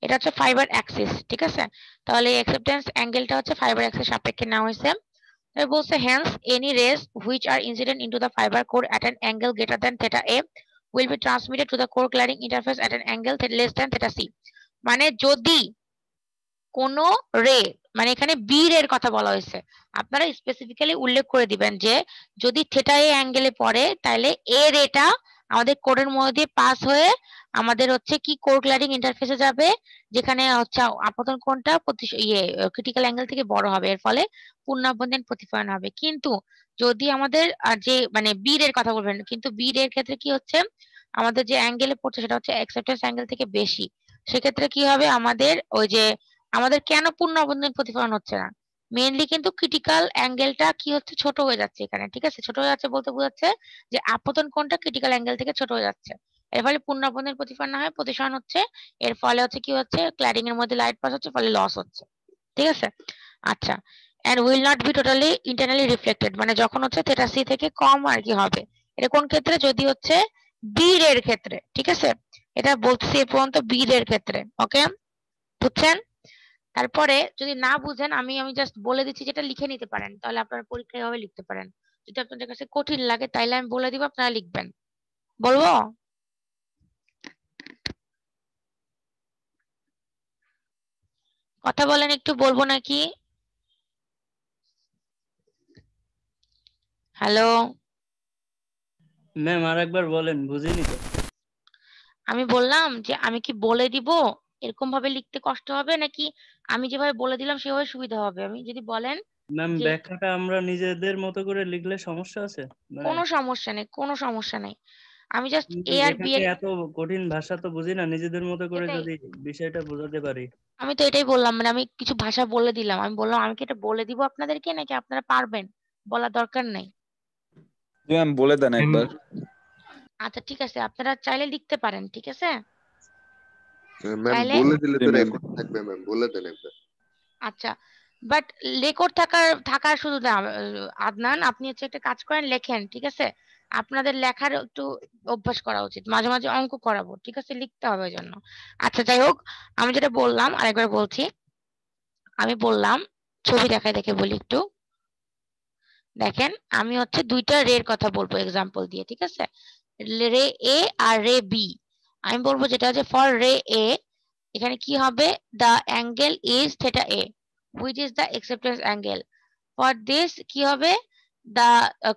এটা হচ্ছে ফাইবার অ্যাক্সিস, ঠিক আছে। তাহলে অ্যাকসেপ্টেন্স অ্যাঙ্গেলটা হচ্ছে ফাইবার অ্যাক্সিস সাপেক্ষে নেওয়া হয়েছে। তাই বলছে hence any rays which are incident into the fiber core at an angle greater than theta a will be transmitted to the core cladding interface at an angle less than theta c, মানে যদি কোন রে, মানে এখানে B রের কথা বলা হয়েছে, আপনারা স্পেসিফিক্যালি উল্লেখ করে দিবেন যে যদি থিটা এ অ্যাঙ্গেলে পড়ে তাহলে এ রেটা আমাদের কোরের মধ্যে দিয়ে পাস হয়ে আমাদের হচ্ছে কি কোর ক্ল্যাডিং ইন্টারফেসে যাবে, যেখানে হচ্ছে আপতন কোণটা ক্রিটিক্যাল অ্যাঙ্গেল থেকে বড় হবে, এর ফলে পূর্ণাবন্ধন প্রতিফলন হবে। কিন্তু যদি আমাদের যে মানে বি রের কথা বলবেন, কিন্তু বি রের ক্ষেত্রে কি হচ্ছে, আমাদের যে অ্যাঙ্গেলে পড়ছে সেটা হচ্ছে অ্যাকসেপ্টেন্স অ্যাঙ্গেল থেকে বেশি, সেক্ষেত্রে কি হবে আমাদের ওই যে আমাদের কেন পূর্ণ আবর্তন প্রতিফলন হচ্ছে না? মেইনলি কিন্তু ক্রিটিক্যাল অ্যাঙ্গেলটা কি হচ্ছে, ছোট হয়ে যাচ্ছে এখানে, ঠিক আছে। ছোট হয়ে যাচ্ছে বলতে বোঝাচ্ছে যে আপতন কোণটা ক্রিটিক্যাল অ্যাঙ্গেল থেকে ছোট হয়ে যাচ্ছে, এর ফলে পূর্ণ আবর্তন প্রতিফলন না হয় প্রতিসরণ হচ্ছে, এর ফলে হচ্ছে কি হচ্ছে ক্ল্যাডিং এর মধ্যে লাইট পাস হচ্ছে, ফলে লস হচ্ছে, ঠিক আছে। আচ্ছা, and will not be totally internally reflected, মানে যখন হচ্ছে থিটা সি থেকে কম আর কি হবে, এটা কোন ক্ষেত্রে? যদি হচ্ছে বি রের ক্ষেত্রে, ঠিক আছে। এটা বলছি এ পর্যন্ত বি রের ক্ষেত্রে, ওকে বুঝছেন? তারপরে যদি না বুঝেন আমি জাস্ট বলে দিচ্ছি, যেটা লিখে নিতে পারেন, তাহলে আপনারা পরীক্ষায় এভাবে লিখতে পারেন। যদি আপনাদের কাছে কঠিন লাগে তাইলে আমি বলে দিব, আপনারা লিখবেন। বলবো? কথা বলেন একটু, বলবো নাকি? হ্যালো, ম্যাম আরেকবার বলেন, বুঝিনি তো। আমি বললাম যে আমি কি বলে দিব, এরকম ভাবে লিখতে কষ্ট হবে নাকি আমি যেভাবে বলে দিলাম সেভাবে সুবিধা হবে? আমি যদি বলেন ম্যাম যে ব্যাখ্যাটা আমরা নিজেদের মতো করে লিখলে সমস্যা আছে? মানে কোনো সমস্যা নেই, কোনো সমস্যা নেই, আমি জাস্ট কিন্তু এ আর বি এখানে এর, এত কঠিন ভাষা তো বুঝি না, নিজেদের মতো করে এটাই যদি বিষয়টা বোঝাতে পারি। আমি তো এটাই বললাম, মানে আমি কিছু ভাষা বলে দিলাম, আমি বললাম আমি কি এটা বলে দিব আপনাদেরকে নাকি আপনারা পারবেন, বলার দরকার নাই। জি ম্যাম বলে দেন একবার। আচ্ছা ঠিক আছে, আপনারা চাইলে লিখতে পারেন, ঠিক আছে। ম্যাম চাইলে বলে দিলে জি তো ম্যাম। রেকর্ড থাকবে ম্যাম, বলে দেন একবার। আচ্ছা, বাট রেকর্ড থাকার শুধু না, আদনান আপনি হচ্ছে একটা কাজ করেন, লেখেন, ঠিক আছে। আপনাদের লেখার একটু অভ্যাস করা উচিত, মাঝে মাঝে অঙ্ক করাবো, ঠিক আছে, লিখতে হবে ওই জন্য। আচ্ছা যাই হোক, আমি যেটা বললাম আরেকবার বলছি, আমি বললাম ছবি দেখায় দেখে বলি একটু। দেখেন আমি হচ্ছে দুইটা রের কথা বলবো এক্সাম্পল দিয়ে, ঠিক আছে? রে এ আর রে বি। আমি বলবো যেটা হচ্ছে ফর রে এ, এখানে কি হবে, the angle is theta a which is the acceptance angle. For this কি হবে, the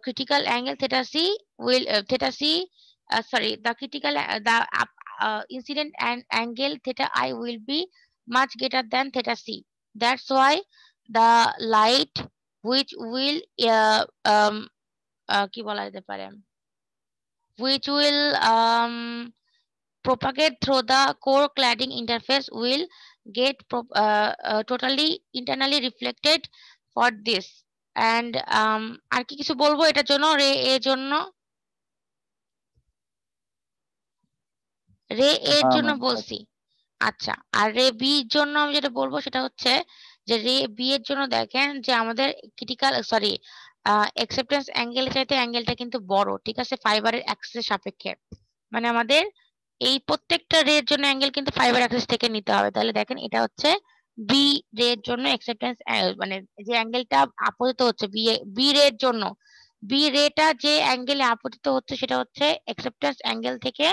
critical angle theta c will the critical incident and angle theta I will be much greater than theta c. That's why the light which will কি বলা যেতে পারে, which will propagate through the core cladding interface will get totally internally reflected for this. And আর কি কিছু বলবো এটার জন্য, রে এর জন্য, রে এর জন্য বলছি। আচ্ছা, আর রে বি এর জন্য আমি যেটা বলবো সেটা হচ্ছে যে রে বি এর জন্য দেখেন যে আমাদের ক্রিটিক্যাল অ্যাকসেপ্টেন্স অ্যাঙ্গেলের চাইতে অ্যাঙ্গেলটা কিন্তু বড়, ঠিক আছে, ফাইবারের অ্যাক্সিসের সাপেক্ষে। মানে আমাদের এই প্রত্যেকটা রে এর জন্য অ্যাঙ্গেল কিন্তু ফাইবার অ্যাক্সিস থেকে নিতে হবে। তাহলে দেখেন এটা হচ্ছে বি রে এর জন্য অ্যাকসেপ্টেন্স, মানে যে অ্যাঙ্গেলটা আপতিত হচ্ছে বি রে এর জন্য, বি রেটা যে অ্যাঙ্গেলে আপতিত হচ্ছে সেটা হচ্ছে অ্যাকসেপ্টেন্স অ্যাঙ্গেল থেকে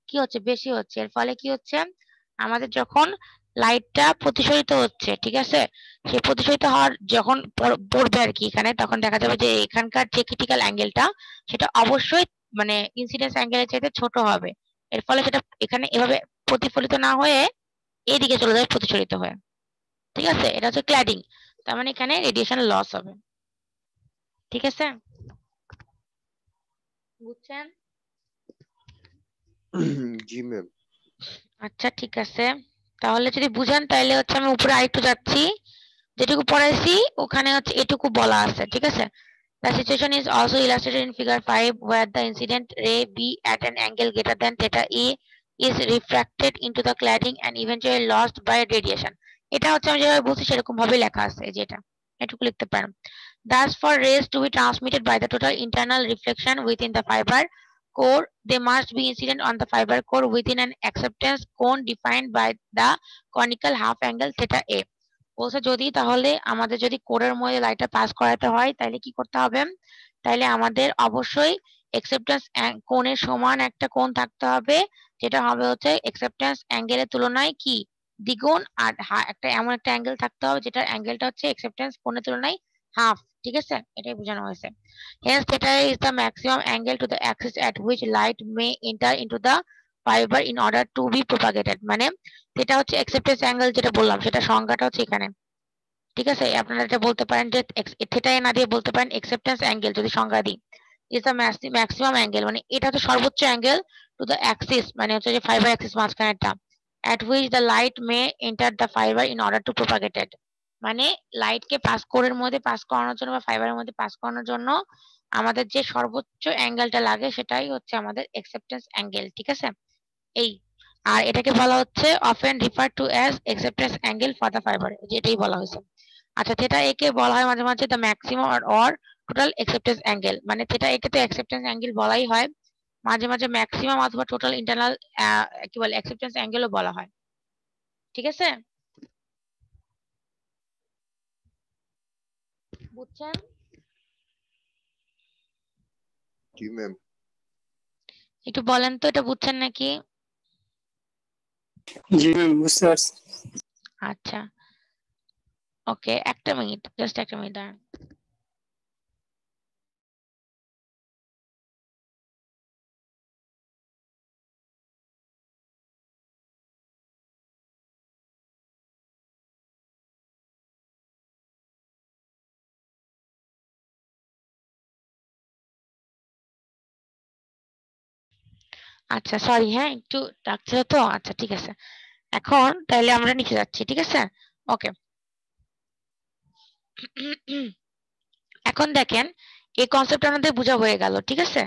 কি হচ্ছে, বেশি হচ্ছে। এর ফলে কি হচ্ছে, আমাদের যখন লাইটটা প্রতিসরিত হচ্ছে, ঠিক আছে, সেই প্রতিসরিত হওয়ার যখন পড়বে আর কি এখানে, তখন দেখা যাবে যে এখানকার যে ক্রিটিক্যাল অ্যাঙ্গেলটা সেটা অবশ্যই মানে ইনসিডেন্স অ্যাঙ্গেলের চাইতে ছোট হবে। এর ফলে সেটা এখানে এভাবে প্রতিফলিত না হয়ে এইদিকে চলে যাবে প্রতিসরিত হয়ে, ঠিক আছে? এটা হচ্ছে ক্ল্যাডিং, তার মানে এখানে রেডিয়েশন লস হবে, ঠিক আছে? বুঝছেন? জি ম্যাম। আচ্ছা ঠিক আছে, তাহলে যদি বুঝেন তাহলে হচ্ছে আমি উপরে আরেকটু যাচ্ছি, যেটুকু পড়াইছি ওখানে হচ্ছে এটুকু বলা আছে, ঠিক আছে? The situation is also illustrated in figure 5 where the incident ray B at an angle greater than theta E is refracted into the cladding and eventually lost by radiation. এটা হচ্ছে আমি যেভাবে বলছি সেরকম ভাবে লেখা আছে, এই যে এটা এটুকু লিখতে পারেন। Thus for rays to be transmitted by the total internal reflection within the fiber core, they must be incident on the fiber core within an acceptance cone defined by the conical half angle theta A. বলছে যদি তাহলে আমাদের যদি কোরের মধ্যে লাইটটা pass করাতে হয় তাহলে কি করতে হবে, তাহলে আমাদের অবশ্যই অ্যাকসেপ্টেন্স কোণের সমান একটা কোণ থাকতে হবে, যেটা হবে হচ্ছে অ্যাকসেপ্টেন্স অ্যাঙ্গেলের তুলনায় কি দ্বিগুণ, আর একটা এমন একটা অ্যাঙ্গেল থাকতে হবে যেটার অ্যাঙ্গেলটা হচ্ছে অ্যাকসেপ্টেন্স কোণের তুলনায় হাফ, ঠিক আছে? এটাই বোঝানো হয়েছে। Hence theta is the maximum angle to the axis at which light may enter into the fiber in order to be propagated. মানে সেটা হচ্ছে অ্যাকসেপ্টেন্স অ্যাঙ্গেল যেটা বললাম সেটা সংজ্ঞাটা হচ্ছে এখানে, ঠিক আছে? আপনারা এটা বলতে পারেন যে থিটা না দিয়ে বলতে পারেন অ্যাকসেপ্টেন্স অ্যাঙ্গেল যদি সংজ্ঞা দিই, ইজ দ্য ম্যাক্সিমাম অ্যাঙ্গেল, মানে এটা হচ্ছে সর্বোচ্চ অ্যাঙ্গেল টু দ্য অ্যাক্সিস, মানে হচ্ছে যে ফাইবার অ্যাক্সিস মাঝখানেরটা, at which the light may enter the fiber in order to propagate it. মানে লাইটকে পাস কোরের মধ্যে পাস করানোর জন্য বা ফাইবারের মধ্যে পাস করানোর জন্য আমাদের যে সর্বোচ্চ অ্যাঙ্গেলটা লাগে সেটাই হচ্ছে আমাদের অ্যাকসেপ্টেন্স অ্যাঙ্গেল, ঠিক আছে? এই আর এটাকে বলা হচ্ছে often referred to as acceptance angle for the fiber, যেটাই বলা হয়েছে। আচ্ছা, থিটা একে বলা হয় মাঝে মাঝে the maximum or total acceptance angle, মানে থিটা একে তো acceptance angle বলাই হয়, মাঝে মাঝে ম্যাক্সিমাম অথবা টোটাল ইন্টারনাল কি বলে অ্যাকসেপ্টেন্স অ্যাঙ্গেলও বলা হয়, ঠিক আছে? বুঝছেন? জি ম্যাম। একটু বলেন তো এটা বুঝছেন নাকি? জি ম্যাম, বুঝতে পারছি। আচ্ছা ওকে, একটা মিনিট, জাস্ট একটা মিনিট দাঁড়ান। আচ্ছা সরি, হ্যাঁ একটু ডাকছিল তো, আচ্ছা ঠিক আছে। এখন তাহলে আমরা নিচে যাচ্ছি, ঠিক আছে? ওকে, এখন দেখেন এই কনসেপ্ট আমাদের বোঝা হয়ে গেল, ঠিক আছে?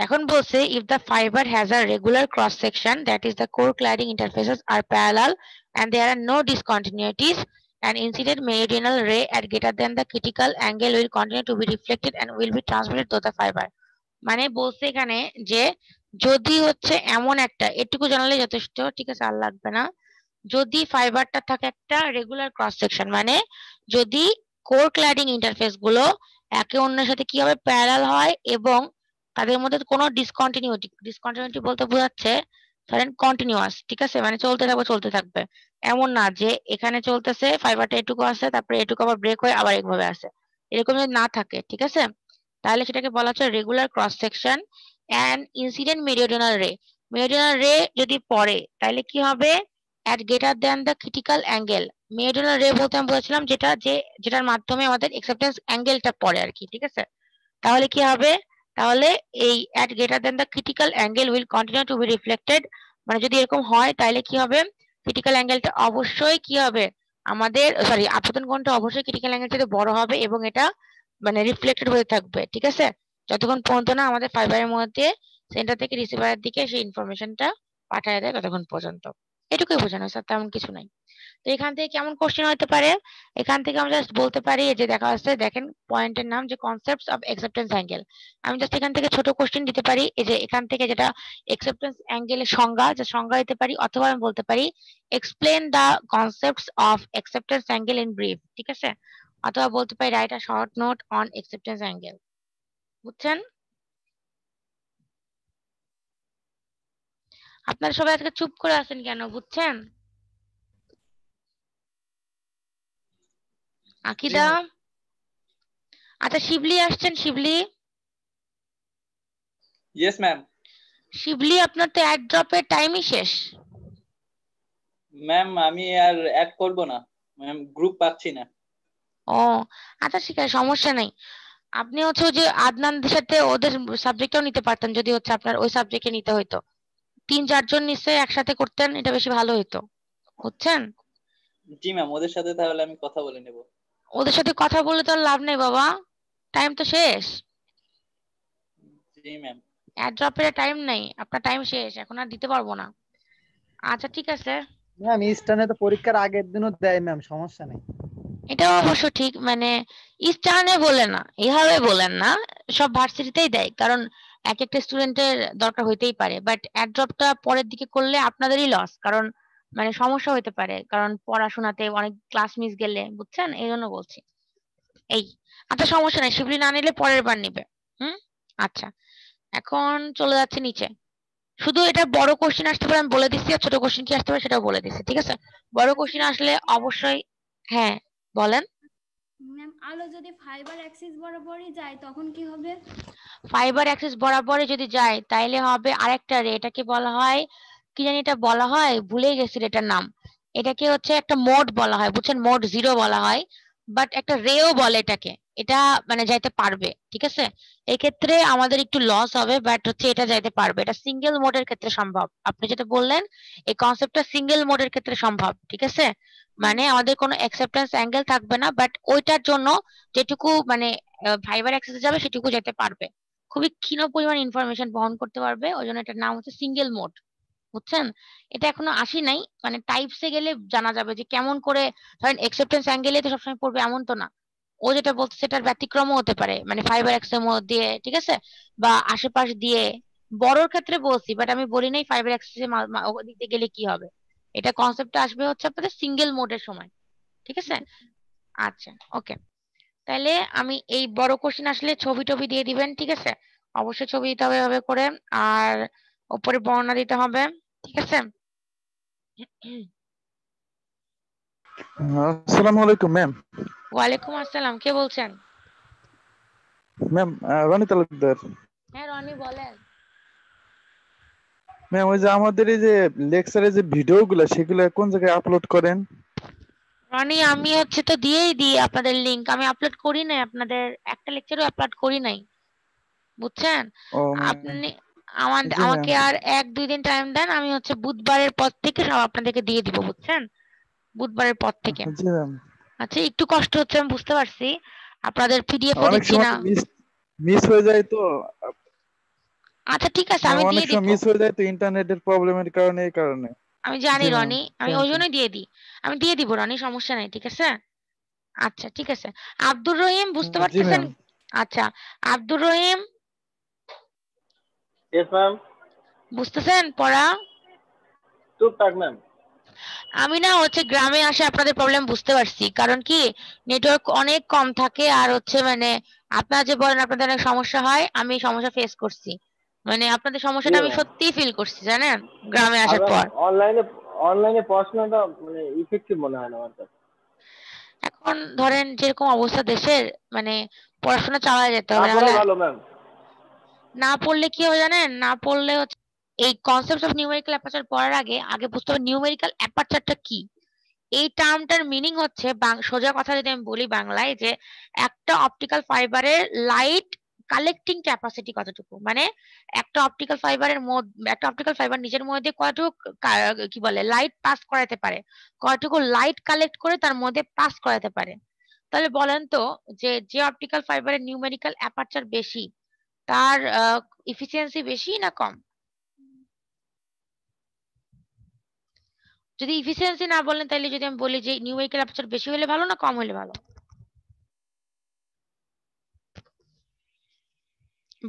এখন বলছে if the fiber has a regular cross section, that is the core cladding interfaces are parallel and there are no discontinuities, an incident meridional ray at greater than the critical angle will continue to be reflected and will be transmitted to the fiber. মানে বলছে এখানে যে যদি হচ্ছে এমন একটা, এটুকু জানালে যথেষ্ট, ঠিক আছে, আর লাগবে না। যদি ফাইবারটা থাকে একটা রেগুলার ক্রস সেকশন, মানে যদি কোর ক্ল্যাডিং ইন্টারফেস গুলো একে অন্যের সাথে কি হবে প্যারালাল হয় এবং তাদের মধ্যে কোনো ডিসকন্টিনিউটি বলতে বোঝাচ্ছে ধরেন কন্টিনিউয়াস, ঠিক আছে, মানে চলতে থাকবে এমন না যে এখানে চলতেছে ফাইবারটা এটুকু আছে তারপরে এটুকু আবার ব্রেক হয়ে আবার এইভাবে আসে, এরকম যদি না থাকে, ঠিক আছে, তাহলে সেটাকে বলা হচ্ছে regular cross section and incident meridional ray. Meridional ray যদি পড়ে তাহলে কি হবে at greater than the critical angle. Meridional ray বলতে আমি বলেছিলাম যেটার মাধ্যমে আমাদের অ্যাকসেপ্টেন্স অ্যাঙ্গেলটা পড়ে আর কি, ঠিক আছে, তাহলে কি হবে, তাহলে এই at greater than the critical angle will continue to be reflected, মানে যদি এরকম হয় তাহলে কি হবে ক্রিটিক্যাল অ্যাঙ্গেলটা অবশ্যই কি হবে আমাদের আপতন কোণটা অবশ্যই ক্রিটিক্যাল অ্যাঙ্গেল থেকে বড় হবে এবং এটা মানে রিফ্লেক্টেড হয়ে থাকবে, ঠিক আছে, যতক্ষণ পর্যন্ত না আমাদের ফাইবারের মধ্যে সেন্টার থেকে রিসিভারের দিকে সেই ইনফরমেশনটা পাঠায় দেয় ততক্ষণ পর্যন্ত। এটুকুই বোঝানো স্যার, তেমন কিছু নাই। তো এখান থেকে কেমন কোশ্চেন হতে পারে, এখান থেকে আমরা জাস্ট বলতে পারি যে দেখা যাচ্ছে দেখেন পয়েন্টের নাম যে কনসেপ্টস অফ অ্যাকসেপ্টেন্স অ্যাঙ্গেল, আমি জাস্ট এখান থেকে ছোট কোশ্চেন দিতে পারি এই যে এখান থেকে যেটা অ্যাকসেপ্টেন্স অ্যাঙ্গেলের সংজ্ঞা দিতে পারি, অথবা আমি বলতে পারি explain the concepts of acceptance angle in brief, ঠিক আছে, অথবা বলতে পারি write a short note on acceptance angle. বুঝছেন? আপনারা সবাই আজকে চুপ করে আছেন কেন, বুঝছেন? আকিদা, আচ্ছা শিবলি আসছেন, শিবলি ইয়েস ম্যাম। শিবলি আপনার তো অ্যাড ড্রপের টাইমই শেষ। ম্যাম আমি আর অ্যাড করব না ম্যাম, গ্রুপ পাচ্ছি না। ও আচ্ছা ঠিক আছে, সমস্যা নাই। আপনি হচ্ছে ওই যে আদনানদের সাথে ওদের সাবজেক্টটাও নিতে পারতেন যদি হচ্ছে আপনার ওই সাবজেক্টে নিতে হইতো, 3-4 জন নিশ্চয়ই একসাথে করতেন, এটা বেশি ভালো হইতো, বুঝছেন? জি ম্যাম, ওদের সাথে তাহলে আমি কথা বলে নেব। ওদের সাথে কথা বলে তো আর লাভ নেই বাবা, টাইম তো শেষ। জি ম্যাম। অ্যাড ড্রপের টাইম নাই, আপনার টাইম শেষ, এখন আর দিতে পারবো না। আচ্ছা ঠিক আছে ম্যাম ইস্টার্নে তো পরীক্ষার আগের দিনও দেয় ম্যাম, সমস্যা নেই। এটা অবশ্য ঠিক, মানে ইস্টার্নে বলে না, এভাবে বলেন না, সব ভার্সিটিতেই দেয়, কারণ এক একটা স্টুডেন্টের দরকার হইতেই পারে, বাট অ্যাড ড্রপটা পরের দিকে করলে আপনাদেরই লস, কারণ মানে সমস্যা হইতে পারে, কারণ পড়াশোনাতে অনেক ক্লাস মিস গেলে, বুঝছেন, এই জন্য বলছি। এই আচ্ছা সমস্যা নাই, শিবলি না নিলে পরের বার নিবে। আচ্ছা এখন চলে যাচ্ছে নিচে, শুধু এটা বড় কোশ্চেন আসতে পারে আমি বলে দিচ্ছি, আর ছোট কোশ্চেন কি আসতে পারে সেটাও বলে দিচ্ছি, ঠিক আছে? বড় কোশ্চেন আসলে অবশ্যই, হ্যাঁ বলেন। ম্যাম আলো যদি ফাইবার অ্যাক্সিস বরাবরই যায় তখন কি হবে? ফাইবার অ্যাক্সিস বরাবরই যদি যায় তাইলে হবে আরেকটা রে, এটাকে বলা হয় কি জানি, এটা বলা হয় ভুলে গেছি এটার নাম, এটাকে হচ্ছে একটা মোড বলা হয়, বুঝছেন, মোড 0 বলা হয়, বাট একটা রেও বলে এটাকে, এটা মানে যাইতে পারবে, ঠিক আছে, এই ক্ষেত্রে আমাদের একটু লস হবে, বাট হচ্ছে এটা যাইতে পারবে, এটা সিঙ্গেল মোডের ক্ষেত্রে সম্ভব, আপনি যেটা বললেন এই কনসেপ্টটা সিঙ্গেল মোডের ক্ষেত্রে সম্ভব, ঠিক আছে, মানে আমাদের কোনো অ্যাকসেপ্টেন্স অ্যাঙ্গেল থাকবে না, বাট ওইটার জন্য যেটুকু মানে ফাইবার অ্যাক্সেসে যাবে সেটুকু যেতে পারবে, খুবই ক্ষীণ পরিমাণ ইনফরমেশন বহন করতে পারবে, ওই জন্য এটার নাম হচ্ছে সিঙ্গেল মোড, বুঝছেন? এটা এখনো আসি নাই, মানে টাইপসে গেলে জানা যাবে যে কেমন করে, ধরেন অ্যাকসেপ্টেন্স অ্যাঙ্গেলে তো সবসময় পড়বে এমন তো না, ও যেটা বলছে সেটার ব্যতিক্রমও হতে পারে, মানে ফাইবার অ্যাক্সেসের মধ্যে দিয়ে, ঠিক আছে, বা আশেপাশ দিয়ে, বড়র ক্ষেত্রে বলছি, বাট আমি বলি নাই ফাইবার অ্যাক্সেসে দিতে গেলে কি হবে, এটা কনসেপ্টটা আসবে হচ্ছে আপনাদের সিঙ্গেল মোডের সময়, ঠিক আছে? আচ্ছা ওকে, তাহলে আমি এই বড় কোশ্চেন আসলে ছবি টবি দিয়ে দিবেন, ঠিক আছে, অবশ্যই ছবি দিতে হবে এভাবে করে, আর উপরে বর্ণনা দিতে হবে, ঠিক আছে? আসসালামু আলাইকুম ম্যাম। ওয়ালাইকুম আসসালাম, কে বলছেন? ম্যাম রনি তালুকদার। হ্যাঁ রনি বলেন। ম্যাম ওই যে আমাদের এই যে লেকচারে যে ভিডিওগুলো সেগুলো কোন জায়গায় আপলোড করেন? রনি আমি হচ্ছে তো দিয়েই দিই আপনাদের লিংক, আমি আপলোড করি নাই, আপনাদের একটা লেকচারও আপলোড করি নাই, বুঝছেন? ও আপনি জি আমাকে ম্যাম। আর 1-2 দিন টাইম দেন, আমি হচ্ছে বুধবারের পর থেকে সব আপনাদেরকে দিয়ে দিব, বুঝছেন, বুধবারের পর থেকে। জি ম্যাম। আচ্ছা একটু কষ্ট হচ্ছে আমি বুঝতে পারছি, আপনাদের পিডিএফ ও অনেক দিচ্ছি সময় না। মিস হয়ে যায় তো। আচ্ছা ঠিক আছে আমি অনেক দিয়ে দিব, সময় মিস হয়ে যায় তো ইন্টারনেটের প্রবলেমের কারণে, এই কারণে। আমি জানি জি ম্যাম, রনি, আমি থ্যাংক ওই ইউ। জন্যই দিয়ে দিই, আমি দিয়ে দিব রনি, সমস্যা নাই, ঠিক আছে? আচ্ছা ঠিক আছে, আব্দুর রহিম বুঝতে জি পারতেছেন? ম্যাম। আচ্ছা আব্দুর রহিম ইয়েস ম্যাম। বুঝতেছেন পড়া? টুকটাক ম্যাম। আমি না হচ্ছে গ্রামে আসে আপনাদের প্রবলেম বুঝতে পারছি, কারণ কি নেটওয়ার্ক অনেক কম থাকে, আর হচ্ছে মানে আপনারা যে বলেন আপনাদের অনেক সমস্যা হয়, আমি এই সমস্যা ফেস করছি। মানে আপনাদের সমস্যাটা আমি সত্যিই ফিল করছি জানেন, গ্রামে আসার পর। অনলাইনে পড়াশোনাটা মানে ইফেক্টিভ মনে হয় না আমার কাছে। এখন ধরেন যেরকম অবস্থা দেশের, মানে পড়াশোনা চালায় যেতে না হবে, পড়াই নাহলে ভালো ম্যাম। না পড়লে কি হবে জানেন, না পড়লে হচ্ছে এই কনসেপ্ট অফ নিউমেরিক্যাল অ্যাপারচার পড়ার আগে আগে বুঝতে হবে নিউমেরিক্যাল অ্যাপারচারটা কি। এই টার্মটার মিনিং হচ্ছে সোজা কথা যদি আমি বলি বাংলায়, যে একটা অপটিক্যাল ফাইবারের লাইট কালেক্টিং ক্যাপাসিটি কতটুকু, মানে একটা অপটিক্যাল ফাইবারের মধ্যে, একটা অপটিক্যাল ফাইবার নিজের মধ্যে কতটুকু কি বলে লাইট পাস করাতে পারে, কতটুকু লাইট কালেক্ট করে তার মধ্যে পাস করাতে পারে। তাহলে বলেন তো, যে যে অপটিক্যাল ফাইবারের নিউমেরিক্যাল অ্যাপারচার বেশি, তার এফিসিয়েন্সি বেশি না কম? যদি এফিসিয়েন্সি না বলেন, তাহলে যদি আমি বলি যে নিউমেরিক্যাল অ্যাপারচার বেশি হলে ভালো না কম হলে ভালো?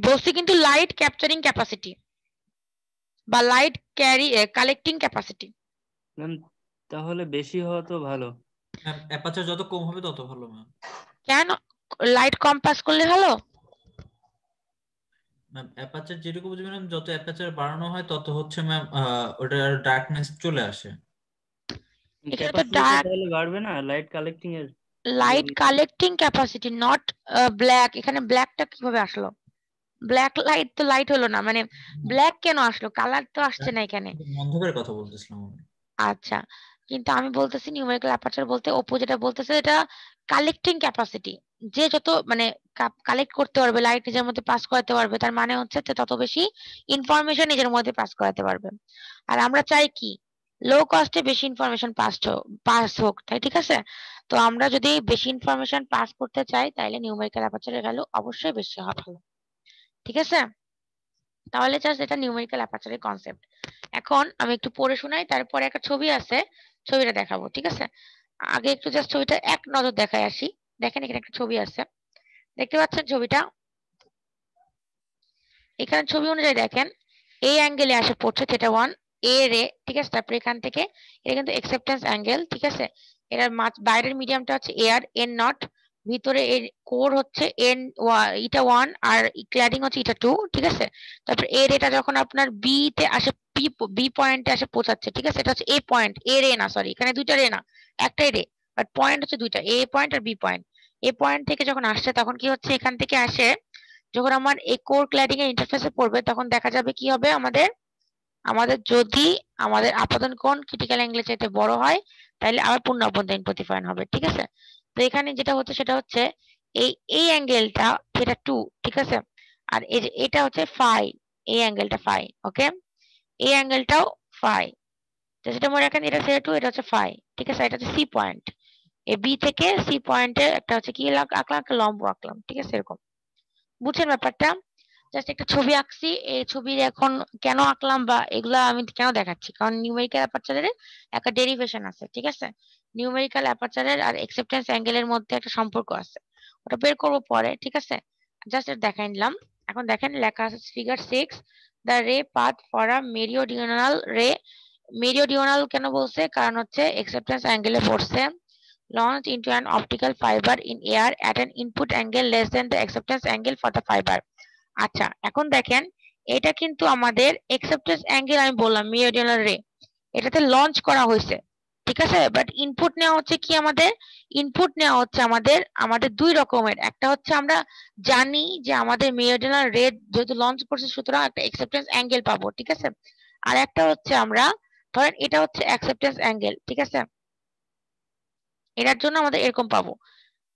বলছি কিন্তু লাইট ক্যাপচারিং ক্যাপাসিটি বা light carry collecting capacity. Ma'am তাহলে বেশি হওয়া তো ভালো। ম্যাম অ্যাপারচার যত কম হবে তত ভালো ম্যাম। কেন লাইট কম পাস করলে ভালো? ম্যাম অ্যাপারচার যেটুকু বুঝি ম্যাম, যত অ্যাপারচার বাড়ানো হয় তত হচ্ছে ম্যাম ওটার ডার্কনেস চলে আসে। এখানে তো ক্যাপাসিটি ডার্ক তাহলে বাড়বে না লাইট কালেক্টিং এর? Light collecting capacity, not black. এখানে ব্ল্যাকটা কিভাবে আসলো? ব্ল্যাক লাইট তো লাইট হলো না, মানে ব্ল্যাক কেন আসলো? কালার তো আসছে না এখানে। অন্ধকারের কথা বলতেছিলাম আমি। আচ্ছা, কিন্তু আমি বলতেছি নিউমেরিক্যাল অ্যাপারচার বলতে অপু যেটা বলতেছে এটা কালেক্টিং ক্যাপাসিটি। যে যত মানে কালেক্ট করতে পারবে, লাইট নিজের মধ্যে পাস করাতে পারবে, তার মানে হচ্ছে যে তত বেশি ইনফরমেশন নিজের মধ্যে পাস করাতে পারবে। আর আমরা চাই কি লো কস্টে বেশি ইনফরমেশন পাস হোক, তাই ঠিক আছে? তো আমরা যদি বেশি ইনফরমেশন পাস করতে চাই, তাহলে নিউমেরিক্যাল অ্যাপারচারের ভ্যালু অবশ্যই বেশি হওয়া ভালো, ঠিক আছে? তাহলে জাস্ট এটা নিউমেরিক্যাল অ্যাপারচারের কনসেপ্ট। এখন আমি একটু পড়ে শোনাই, তারপরে একটা ছবি আছে, ছবিটা দেখাবো, ঠিক আছে? আগে একটু জাস্ট ছবিটা এক নজর দেখায় আসি। দেখেন এখানে একটা ছবি আছে, দেখতে পাচ্ছেন ছবিটা? এখানে ছবি অনুযায়ী দেখেন এই অ্যাঙ্গেলে আসে পড়ছে থিটা 1 এ রে, ঠিক আছে? তারপর এখান থেকে এটা কিন্তু অ্যাকসেপ্টেন্স অ্যাঙ্গেল, ঠিক আছে? এর বাইরের মিডিয়ামটা হচ্ছে এয়ার এন নট, ভিতরে এর কোর হচ্ছে এন ইটা 1 আর ক্ল্যাডিং হচ্ছে ইটা 2, ঠিক আছে? তারপর এ রেটা যখন আপনার বি তে আসে, বি পয়েন্টে আসে পৌঁছাচ্ছে, ঠিক আছে? এটা হচ্ছে এ পয়েন্ট, এ রে না, সরি এখানে দুইটা রে না, একটাই রে, বাট পয়েন্ট হচ্ছে দুইটা, এ পয়েন্ট আর বি পয়েন্ট। এ পয়েন্ট থেকে যখন আসছে তখন কি হচ্ছে, এখান থেকে আসে যখন আমার এই কোর ক্ল্যাডিং এর ইন্টারফেসে পড়বে, তখন দেখা যাবে কি হবে, আমাদের আমাদের যদি আমাদের আপাতন কোণ ক্রিটিক্যাল অ্যাঙ্গেলের চাইতে বড় হয়, তাহলে আবার পূর্ণ অভ্যন্তরীণ প্রতিফলন হবে, ঠিক আছে? তো এখানে যেটা হচ্ছে সেটা হচ্ছে এই অ্যাঙ্গেলটা থিটা 2, ঠিক আছে? আর এই যে এটা হচ্ছে ফাই, এই অ্যাঙ্গেলটা ফাই, ওকে? এই অ্যাঙ্গেলটাও ফাই, তো সেটা মনে রাখেন, এটা থিটা 2, এটা হচ্ছে ফাই, ঠিক আছে? এটা হচ্ছে সি পয়েন্ট, এ বি থেকে সি পয়েন্টে একটা হচ্ছে কি আঁকলাম, একটা লম্ব আঁকলাম, ঠিক আছে? এরকম বুঝছেন ব্যাপারটা? জাস্ট একটা ছবি আঁকছি, এই ছবির এখন কেন আঁকলাম বা এগুলা আমি কেন দেখাচ্ছি, কারণ নিউমেরিক্যাল অ্যাপারচারের একটা ডেরিভেশন আছে, ঠিক আছে? নিউমেরিক্যাল অ্যাপারচারের আর অ্যাকসেপ্টেন্স অ্যাঙ্গেলের মধ্যে একটা সম্পর্ক আছে, ওটা বের করবো পরে, ঠিক আছে? জাস্ট এটা দেখাই নিলাম। এখন দেখেন লেখা আছে ফিগার 6, দ্য রে পাথ ফর আ মেরিওডিওনাল রে। মেরিওডিওনাল কেন বলছে, কারণ হচ্ছে অ্যাকসেপ্টেন্স অ্যাঙ্গেলে পড়ছে, launched into an optical fiber in air at an input angle less than the acceptance angle for the fiber. আচ্ছা, এখন দেখেন এটা কিন্তু আমাদের acceptance angle, আমি বললাম মেরিডিয়ানাল রে, এটাতে লঞ্চ করা হয়েছে, ঠিক আছে? বাট ইনপুট নেওয়া হচ্ছে কি, আমাদের ইনপুট নেওয়া হচ্ছে আমাদের দুই রকমের। একটা হচ্ছে আমরা জানি যে আমাদের মেরিডিয়ানাল রে যেহেতু লঞ্চ করছে, সুতরাং একটা acceptance angle পাবো, ঠিক আছে? আর একটা হচ্ছে আমরা ধরেন এটা হচ্ছে acceptance angle, ঠিক আছে? এটার জন্য আমাদের এরকম পাবো,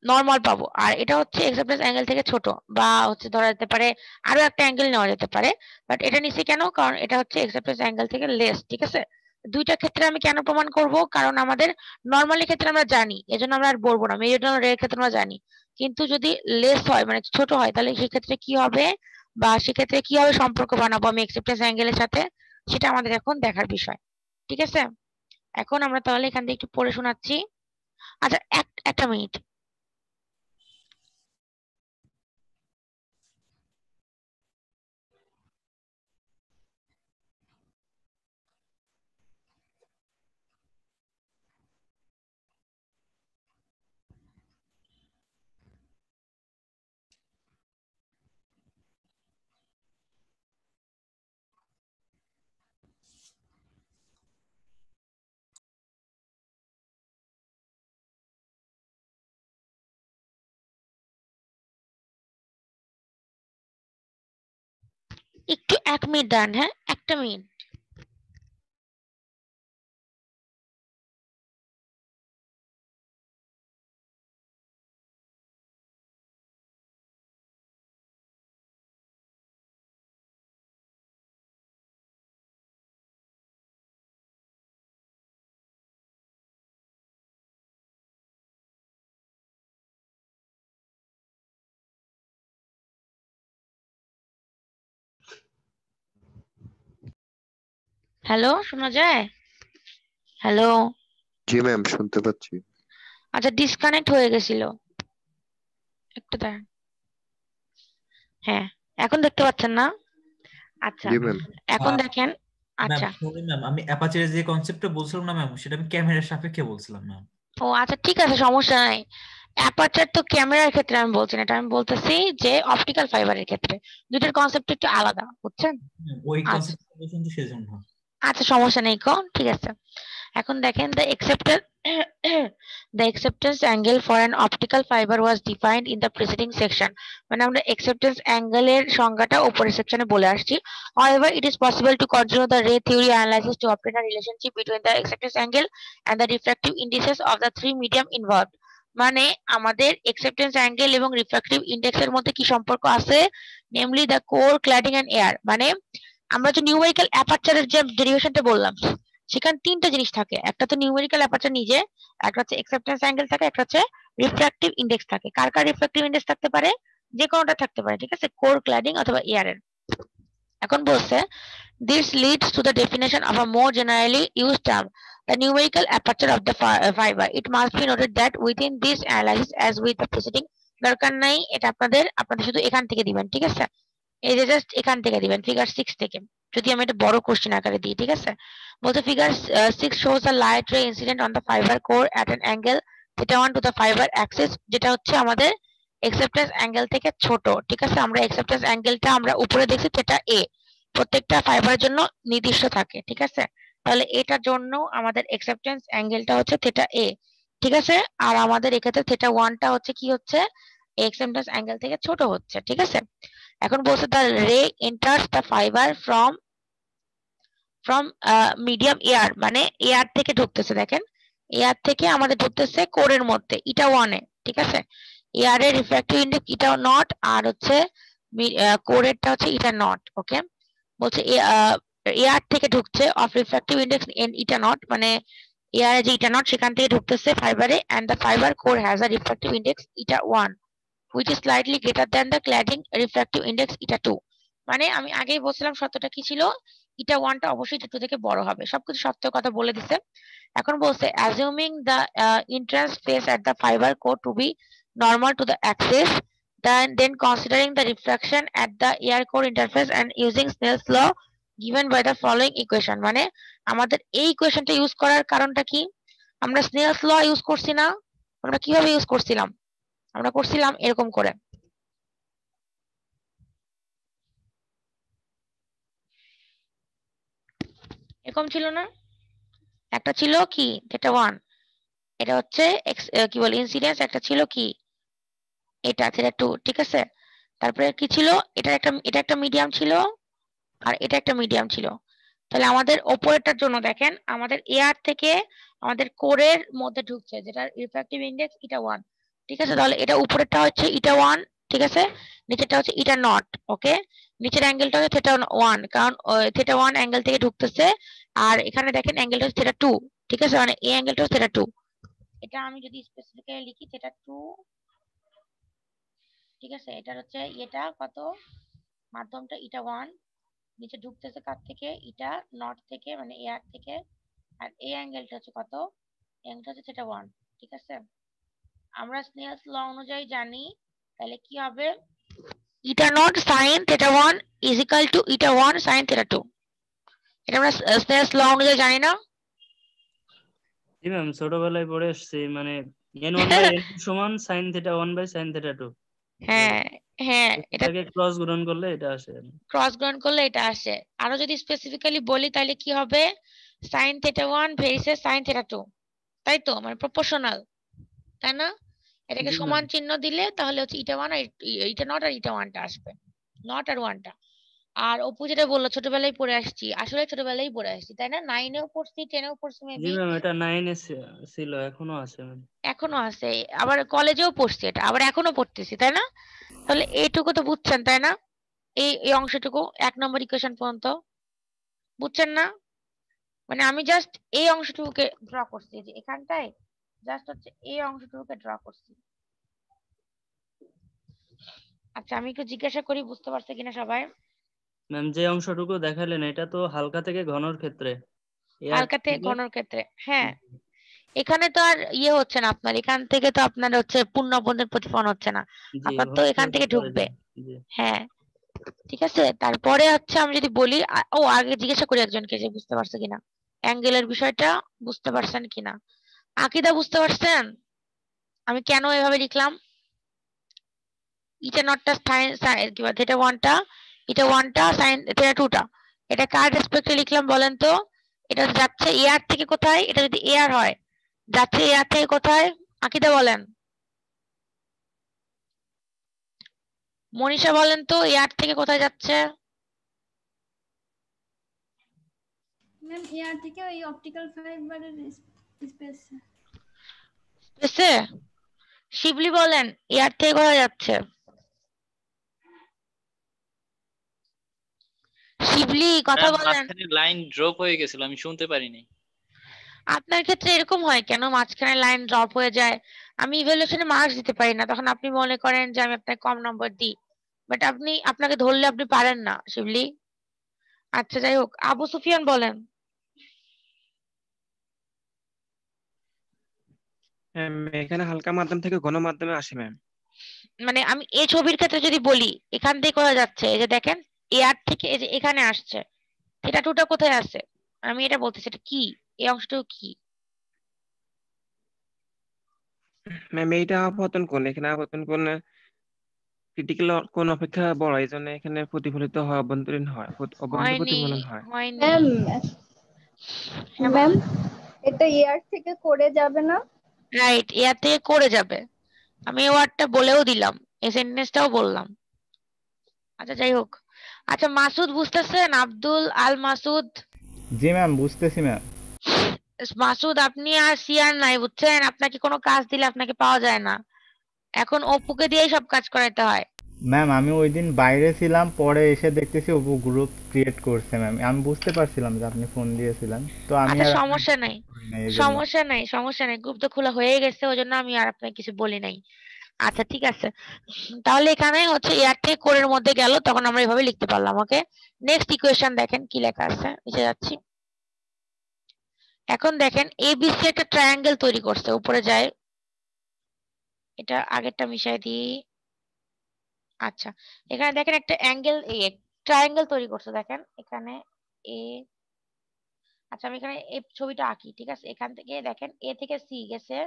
নরমাল পাবো। আর এটা হচ্ছে অ্যাকসেপ্টেন্স অ্যাঙ্গেল থেকে ছোট, বা হচ্ছে ধরা যেতে পারে আরো একটা অ্যাঙ্গেল নেওয়া যেতে পারে, বাট এটা নিচে কেন, কারণ এটা হচ্ছে অ্যাকসেপ্টেন্স অ্যাঙ্গেল থেকে লেস, ঠিক আছে? দুইটা ক্ষেত্রে আমি কেন প্রমাণ করব, কারণ আমাদের নরমালি ক্ষেত্রে আমরা জানি, এজন্য আমরা আর বলবো না, মেরিডিয়ানাল রে ক্ষেত্রে আমরা জানি। কিন্তু যদি লেস হয় মানে ছোট হয়, তাহলে সেই ক্ষেত্রে কি হবে, বা সেক্ষেত্রে কিভাবে সম্পর্ক বানাবো আমি অ্যাকসেপ্টেন্স অ্যাঙ্গেলের সাথে, সেটা আমাদের এখন দেখার বিষয়, ঠিক আছে? এখন আমরা তাহলে এখান থেকে একটু পড়ে শোনাচ্ছি। আচ্ছা, একটা মিনিট। একটু 1 মিনিট দাঁড়ান, হ্যাঁ 1টা মিনিট। হ্যালো, শোনা যায়? হ্যালো। জি ম্যাম, শুনতে পাচ্ছি। আচ্ছা, ডিসকানেক্ট হয়ে গেছিল, একটু দাঁড়ান। হ্যাঁ, এখন দেখতে পাচ্ছেন না? আচ্ছা, জি ম্যাম। এখন দেখেন। ম্যাম আচ্ছা, সরি ম্যাম, আমি অ্যাপাচের যে কনসেপ্টটা বলছিলাম না ম্যাম, সেটা আমি ক্যামেরার সাপেক্ষে বলছিলাম ম্যাম। ও আচ্ছা ঠিক আছে, সমস্যা নাই। অ্যাপারচার তো ক্যামেরার ক্ষেত্রে আমি বলছি না, এটা আমি বলতেছি যে অপটিক্যাল ফাইবারের ক্ষেত্রে দুইটার কনসেপ্ট একটু আলাদা, বুঝছেন? ওই আচ্ছা কনসেপ্টটা বলছেন তো সেজন্য। আচ্ছা, সমস্যা নেই, ঠিক আছে। এখন দেখেন, the acceptance angle for an optical fiber was defined in the preceding section. মানে আমরা acceptance angle এর সংজ্ঞাটা উপরের সেকশনে বলে আসছি। However, it is possible to continue the ray theory analysis to obtain a relationship between the acceptance angle and the refractive indices of the three medium involved. মানে আমাদের acceptance angle এবং refractive index এর মধ্যে কি সম্পর্ক আছে, namely the core, cladding and air। মানে আমরা যে নিউমেরিক্যাল অ্যাপারচারের যে ডেরিভেশনটা বললাম, সেখানে তিনটা জিনিস থাকে। একটা তো নিউমেরিক্যাল অ্যাপারচার নিজে, একটা হচ্ছে অ্যাকসেপ্টেন্স অ্যাঙ্গেল থাকে, একটা হচ্ছে রিফ্র্যাক্টিভ ইনডেক্স থাকে। কার কার রিফ্র্যাক্টিভ ইনডেক্স থাকতে পারে? যে কোনোটা থাকতে পারে, ঠিক আছে, কোর, ক্ল্যাডিং অথবা এয়ারের। এখন বলছে this leads to the definition of a more generally used term, the numerical aperture of the fiber. It must be noted that within this analysis, as with the preceding, দরকার নাই এটা আপনাদের শুধু এখান থেকে দিবেন, ঠিক আছে? এই যে জাস্ট এখান থেকে দিবেন, ফিগার 6 থেকে। যদি আমি এটা বড় কোশ্চেন আকারে দিই, ঠিক আছে? বলতে figure 6 shows a light ray incident on the fiber core at an angle θ1 to the fiber axis, যেটা হচ্ছে আমাদের অ্যাকসেপ্টেন্স অ্যাঙ্গেল থেকে ছোট, ঠিক আছে? আমরা অ্যাকসেপ্টেন্স অ্যাঙ্গেলটা আমরা উপরে দেখছি θ a, প্রত্যেকটা ফাইবারের জন্য নির্দিষ্ট থাকে, ঠিক আছে? তাহলে এটার জন্য আমাদের অ্যাকসেপ্টেন্স অ্যাঙ্গেলটা হচ্ছে θ a, ঠিক আছে? আর আমাদের এক্ষেত্রে θ1 টা হচ্ছে কি হচ্ছে, অ্যাকসেপ্টেন্স অ্যাঙ্গেল থেকে ছোট হচ্ছে, ঠিক আছে? এখন বলছে the ray enters the fiber from medium air, মানে এয়ার থেকে ঢুকতেছে। দেখেন, এয়ার থেকে আমাদের ঢুকতেছে কোরের মধ্যে θ1 এ, ঠিক আছে? এয়ারের রিফ্র্যাক্টিভ ইনডেক্স θ0 আর হচ্ছে কোরেরটা হচ্ছে θ0। ওকে, বলছে এয়ার থেকে ঢুকছে অফ রিফ্র্যাক্টিভ ইনডেক্স θ0, মানে এয়ারে যে θ0 সেখান থেকে ঢুকতেছে ফাইবারে, and the fiber core has a refractive index θ1 which is slightly greater than the cladding refractive index θ2। মানে আমি আগেই বলছিলাম সত্যটা কি ছিল, θ1 টা অবশ্যই θ2 থেকে বড় হবে। সবকিছু সত্য কথা বলে দিছে। এখন বলছে assuming the entrance face at the fiber core to be normal to the axis, then considering the refraction at the air core interface and using Snell's law given by the following equation। মানে আমাদের এই ইকুয়েশনটা use করার কারণটা কি? আমরা snails ল use করছি না? আমরা কিভাবে ইউজ করছিলাম? আমরা করছিলাম এরকম করে, এরকম ছিল না? একটা ছিল কি θ1, এটা হচ্ছে কি বলে ইনসিডেন্স, একটা ছিল কি এটা θ2, ঠিক আছে? তারপরে কি ছিল, এটা একটা মিডিয়াম ছিল আর এটা একটা মিডিয়াম ছিল। তাহলে আমাদের উপরেরটার জন্য দেখেন, আমাদের এয়ার থেকে আমাদের কোরের মধ্যে ঢুকছে, যেটা রিফ্র্যাক্টিভ ইনডেক্স θ1, ঠিক আছে? তাহলে এটা উপরেরটা হচ্ছে θ1, ঠিক আছে? নিচেরটা হচ্ছে θ0। ওকে, নিচের অ্যাঙ্গেলটা হচ্ছে θ1, কারণ θ1 অ্যাঙ্গেল থেকে ঢুকতেছে, আর এখানে দেখেন অ্যাঙ্গেলটা হচ্ছে θ2, ঠিক আছে? মানে এই অ্যাঙ্গেলটা হচ্ছে θ2। এটা আমি যদি স্পেসিফিক্যালি লিখি θ2, ঠিক আছে? এটা হচ্ছে এটা কত, মাধ্যমটা θ1, নিচে ঢুকতেছে কার থেকে, θ0 থেকে, মানে এয়ার থেকে, আর এই অ্যাঙ্গেলটা হচ্ছে কত, অ্যাঙ্গেলটা হচ্ছে θ1, ঠিক আছে? আমরা স্নেলস ল অনুযায়ী জানি, তাহলে কি হবে, θ0 sin θ1 is equal to θ1 sin θ2। এটা আমরা স্নেলস ল অনুযায়ী জানি না? জি ম্যাম, ছোটবেলায় পড়ে আসছি, মানে n1/n2 সমান sin θ1 sin θ2। হ্যাঁ হ্যাঁ, এটা এটাকে ক্রস গুণন করলে এটা আসে। ক্রস গুণন করলে এটা আসে। আরো যদি স্পেসিফিক্যালি বলি তাহলে কি হবে, sin θ1 ভার্সেস sin θ2, তাই তো? মানে প্রপোর্শনাল, তাই না? এটাকে জি সমান ম্যাম। চিহ্ন দিলে তাহলে হচ্ছে θ1 আর θ0 আর θ1 টা আসবে, নট আর 1 টা। আর অপু যেটা বললো ছোটবেলায় পড়ে আসছি, আসলে ছোটবেলায় পড়ে আসছি তাই না? 9-এও পড়ছি, 10-এও পড়ছি জি মেবি, ম্যাম, এটা 9 এ ছিল, এখনো আছে ম্যাম। এখনো আছে, আবার কলেজেও পড়ছি এটা, আবার এখনো পড়তেছি তাই না? তাহলে এইটুকু তো বুঝছেন তাই না? এই অংশটুকু 1 নম্বর ইকুয়েশন পর্যন্ত বুঝছেন না? মানে আমি জাস্ট এই অংশটুকুকে ড্র করছি, যে এখানটায় জাস্ট হচ্ছে এই অংশটুকুকে ড্র করছি। আচ্ছা আমি একটু জিজ্ঞাসা করি বুঝতে পারছে কিনা সবাই? ম্যাম যে অংশটুকু দেখালেন এটা তো হালকা থেকে ঘনর ক্ষেত্রে, এয়ার হালকা থেকে থেকে ঘনর ক্ষেত্রে, হ্যাঁ এখানে তো আর ইয়ে হচ্ছে না আপনার, এখান থেকে তো আপনার হচ্ছে পূর্ণ পদের প্রতিফলন হচ্ছে না, জি আপনার তো এখান ঘনত্বটা থেকে পরে ঢুকবে। যায়। জি হ্যাঁ ঠিক আছে, তারপরে হচ্ছে আমি যদি বলি ও আগে জিজ্ঞাসা করি একজনকে যে বুঝতে পারছে কিনা অ্যাঙ্গেলের বিষয়টা, বুঝতে পারছেন কিনা? আকিদা বুঝতে পারছেন আমি কেন এভাবে লিখলাম? ইটা নটটা সাইন কি বলে থিটা ওয়ানটা, এটা ওয়ানটা সাইন থিটা টুটা, এটা কার রেসপেক্টে লিখলাম বলেন তো? এটা যাচ্ছে এয়ার থেকে কোথায়? এটা যদি এয়ার হয় যাচ্ছে এয়ার থেকে কোথায়? আকিদা বলেন, মনীষা বলেন তো এয়ার থেকে কোথায় যাচ্ছে? ম্যাম এয়ার থেকে ওই অপটিক্যাল ফাইবারের স্পেস। স্পেসে? শিবলি বলেন এয়ার থেকে কোথায় যাচ্ছে? শিবলি কথা ম্যাম বলেন। মাঝখানে লাইন ড্রপ হয়ে গেছিল, আমি শুনতে পারিনি। আপনার ক্ষেত্রে এরকম হয় কেন মাঝখানে লাইন ড্রপ হয়ে যায়? আমি ইভ্যালুয়েশনে মার্কস দিতে পারি না, তখন আপনি মনে করেন যে আমি আপনাকে কম নম্বর দিই, বাট আপনাকে ধরলে আপনি পারেন না শিবলি। আচ্ছা যাই হোক, আবু সুফিয়ান বলেন। ম্যাম এখানে হালকা মাধ্যম থেকে ঘন মাধ্যমে আসে ম্যাম। মানে আমি এই ছবির ক্ষেত্রে যদি বলি এখান থেকে কোথায় যাচ্ছে, এই যে দেখেন এয়ার থেকে এই যে এখানে আসছে, থিটা টুটা কোথায় আছে? আমি এটা বলতেছি এটা কি, এই অংশটুকু কি? ম্যাম এইটা আপতন কোণ, এখানে আপতন কোণ ক্রিটিক্যাল কোণ অপেক্ষা বড়, এই জন্য এখানে প্রতিফলিত হয়, অভ্যন্তরীণ হয়, অভ্যন্তরীণ হয়নি, প্রতিফলন হয়। হয়নি। ম্যাম হ্যাঁ ম্যাম বলেন। এটা এয়ার থেকে করে যাবে না? রাইট, এয়ার থেকে করে যাবে, আমি এই ওয়ার্ডটা বলেও দিলাম, এই সেন্টেন্সটাও বললাম। আচ্ছা যাই হোক, আচ্ছা মাসুদ বুঝতেছেন? আব্দুল আল মাসুদ। জি ম্যাম বুঝতেছি ম্যাম। মাসুদ আপনি আর সিয়ার নাই বুঝছেন, আপনাকে কোনো কাজ দিলে আপনাকে পাওয়া যায় না, এখন অপুকে দিয়েই সব কাজ করাইতে হয়। ম্যাম আমি ওই দিন বাইরে ছিলাম, পরে এসে দেখতেছি অপু গ্রুপ ক্রিয়েট করছে ম্যাম, আমি বুঝতে পারছিলাম যে আপনি ফোন দিয়েছিলেন, তো আমি আচ্ছা আর সমস্যা নাই, করি নাই এই জন্য। সমস্যা নাই, গ্রুপ তো খোলা হয়ে গেছে, ওই জন্য আমি আর আপনাকে কিছু বলি নাই। আচ্ছা ঠিক আছে, তাহলে এখানে হচ্ছে এয়ার থেকে কোরের মধ্যে গেল, তখন আমরা এভাবে লিখতে পারলাম। ওকে, নেক্সট ইকুয়েশন দেখেন কি লেখা আছে, নিচে যাচ্ছি। এখন দেখেন এবিসি একটা ট্রায়াঙ্গেল তৈরি করছে, উপরে যায়, এটা আগেরটা মিশাই দিই। আচ্ছা এখানে দেখেন একটা অ্যাঙ্গেল ট্রায়াঙ্গেল তৈরি করছে, দেখেন এখানে এ, আচ্ছা আমি এখানে এই ছবিটা আঁকি, ঠিক আছে? এখান থেকে দেখেন এ থেকে সি গেছে,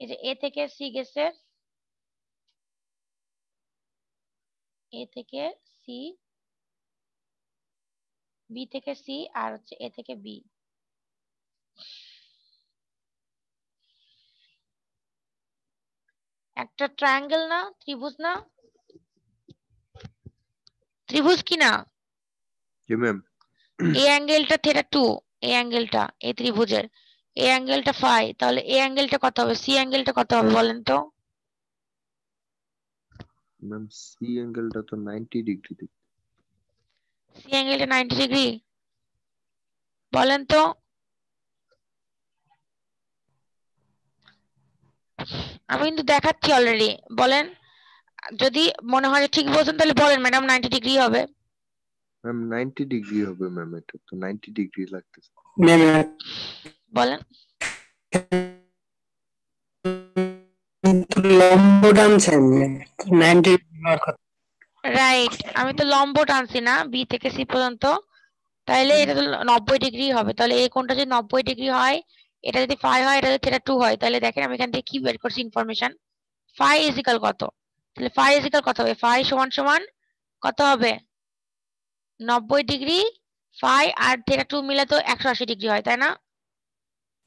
এই যে এ থেকে সি গেছে, এ থেকে সি, বি থেকে সি, আর হচ্ছে এ থেকে বি। একটা ট্রায়াঙ্গেল না, ত্রিভুজ না? ত্রিভুজ কি না? জি ম্যাম। এই অ্যাঙ্গেলটা থিটা 2, এই অ্যাঙ্গেলটা এই ত্রিভুজের, এই অ্যাঙ্গেলটা ফাই, তাহলে এই অ্যাঙ্গেলটা কত হবে, সি অ্যাঙ্গেলটা কত হবে বলেন তো? ম্যাম সি অ্যাঙ্গেলটা তো 90 ডিগ্রি দিক। সি অ্যাঙ্গেলটা 90 ডিগ্রি বলেন তো? আমি কিন্তু দেখাচ্ছি অলরেডি, বলেন যদি মনে হয় যে ঠিক বলছেন তাহলে বলেন ম্যাডাম 90 ডিগ্রি হবে। ম্যাম 90 ডিগ্রি হবে ম্যাম, এটা তো 90 ডিগ্রি লাগতেছে। বলেন। লম্ব টানছেন 90 রাইট, আমি তো লম্ব টানছি না বি থেকে সি পর্যন্ত, তাহলে এটা তো 90 ডিগ্রি হবে, তাহলে এই কোণটা যদি 90 ডিগ্রি হয়, এটা যদি ফাই হয়, এটা যদি থিটা 2 হয়, তাহলে দেখেন আমি এখান থেকে কি বের করছি ইনফরমেশন, ফাই ইজ ইকুয়াল কত, তাহলে ফাই ইজ ইকুয়াল কত হবে, ফাই সমান সমান কত হবে, 90 ডিগ্রি ফাই আর থিটা 2 মিলে তো 180 ডিগ্রি হয় তাই না?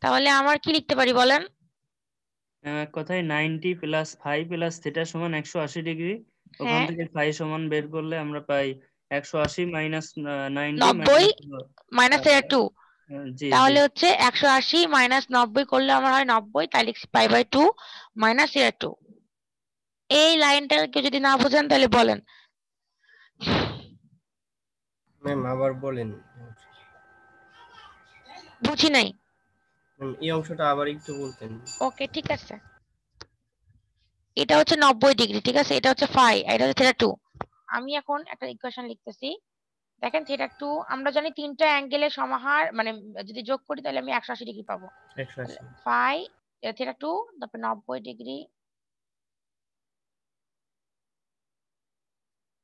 তাহলে আমার কি লিখতে পারি বলেন? এক কথায় 90 প্লাস ফাই প্লাস থিটা সমান 180 ডিগ্রি, ওখান হ্যাঁ থেকে ফাই সমান বের করলে আমরা পাই 180 মাইনাস 90 90 মাইনাস থিটা 2 জি জি তাহলে হচ্ছে 180 মাইনাস 90 করলে আমার হয় 90, তাই লিখছি পাই বাই 2 মাইনাস থিটা 2। এই লাইনটা কেউ যদি না বোঝেন তাহলে বলেন। ম্যাম আবার বলেন, বুঝি নাই। ম্যাম এই অংশটা আবার একটু বলতেন। ওকে ঠিক আছে, এটা হচ্ছে 90 ডিগ্রি, ঠিক আছে, এটা হচ্ছে ফাই, এটা হচ্ছে থিটা 2। আমি এখন একটা ইকুয়েশন লিখতেছি। দেখেন থিটা 2 আমরা জানি তিনটা অ্যাঙ্গেলের সমাহার, মানে যদি যোগ করি তাহলে আমি 180 ডিগ্রি পাবো। 180 ফাই থিটা 2 তারপর 90 ডিগ্রি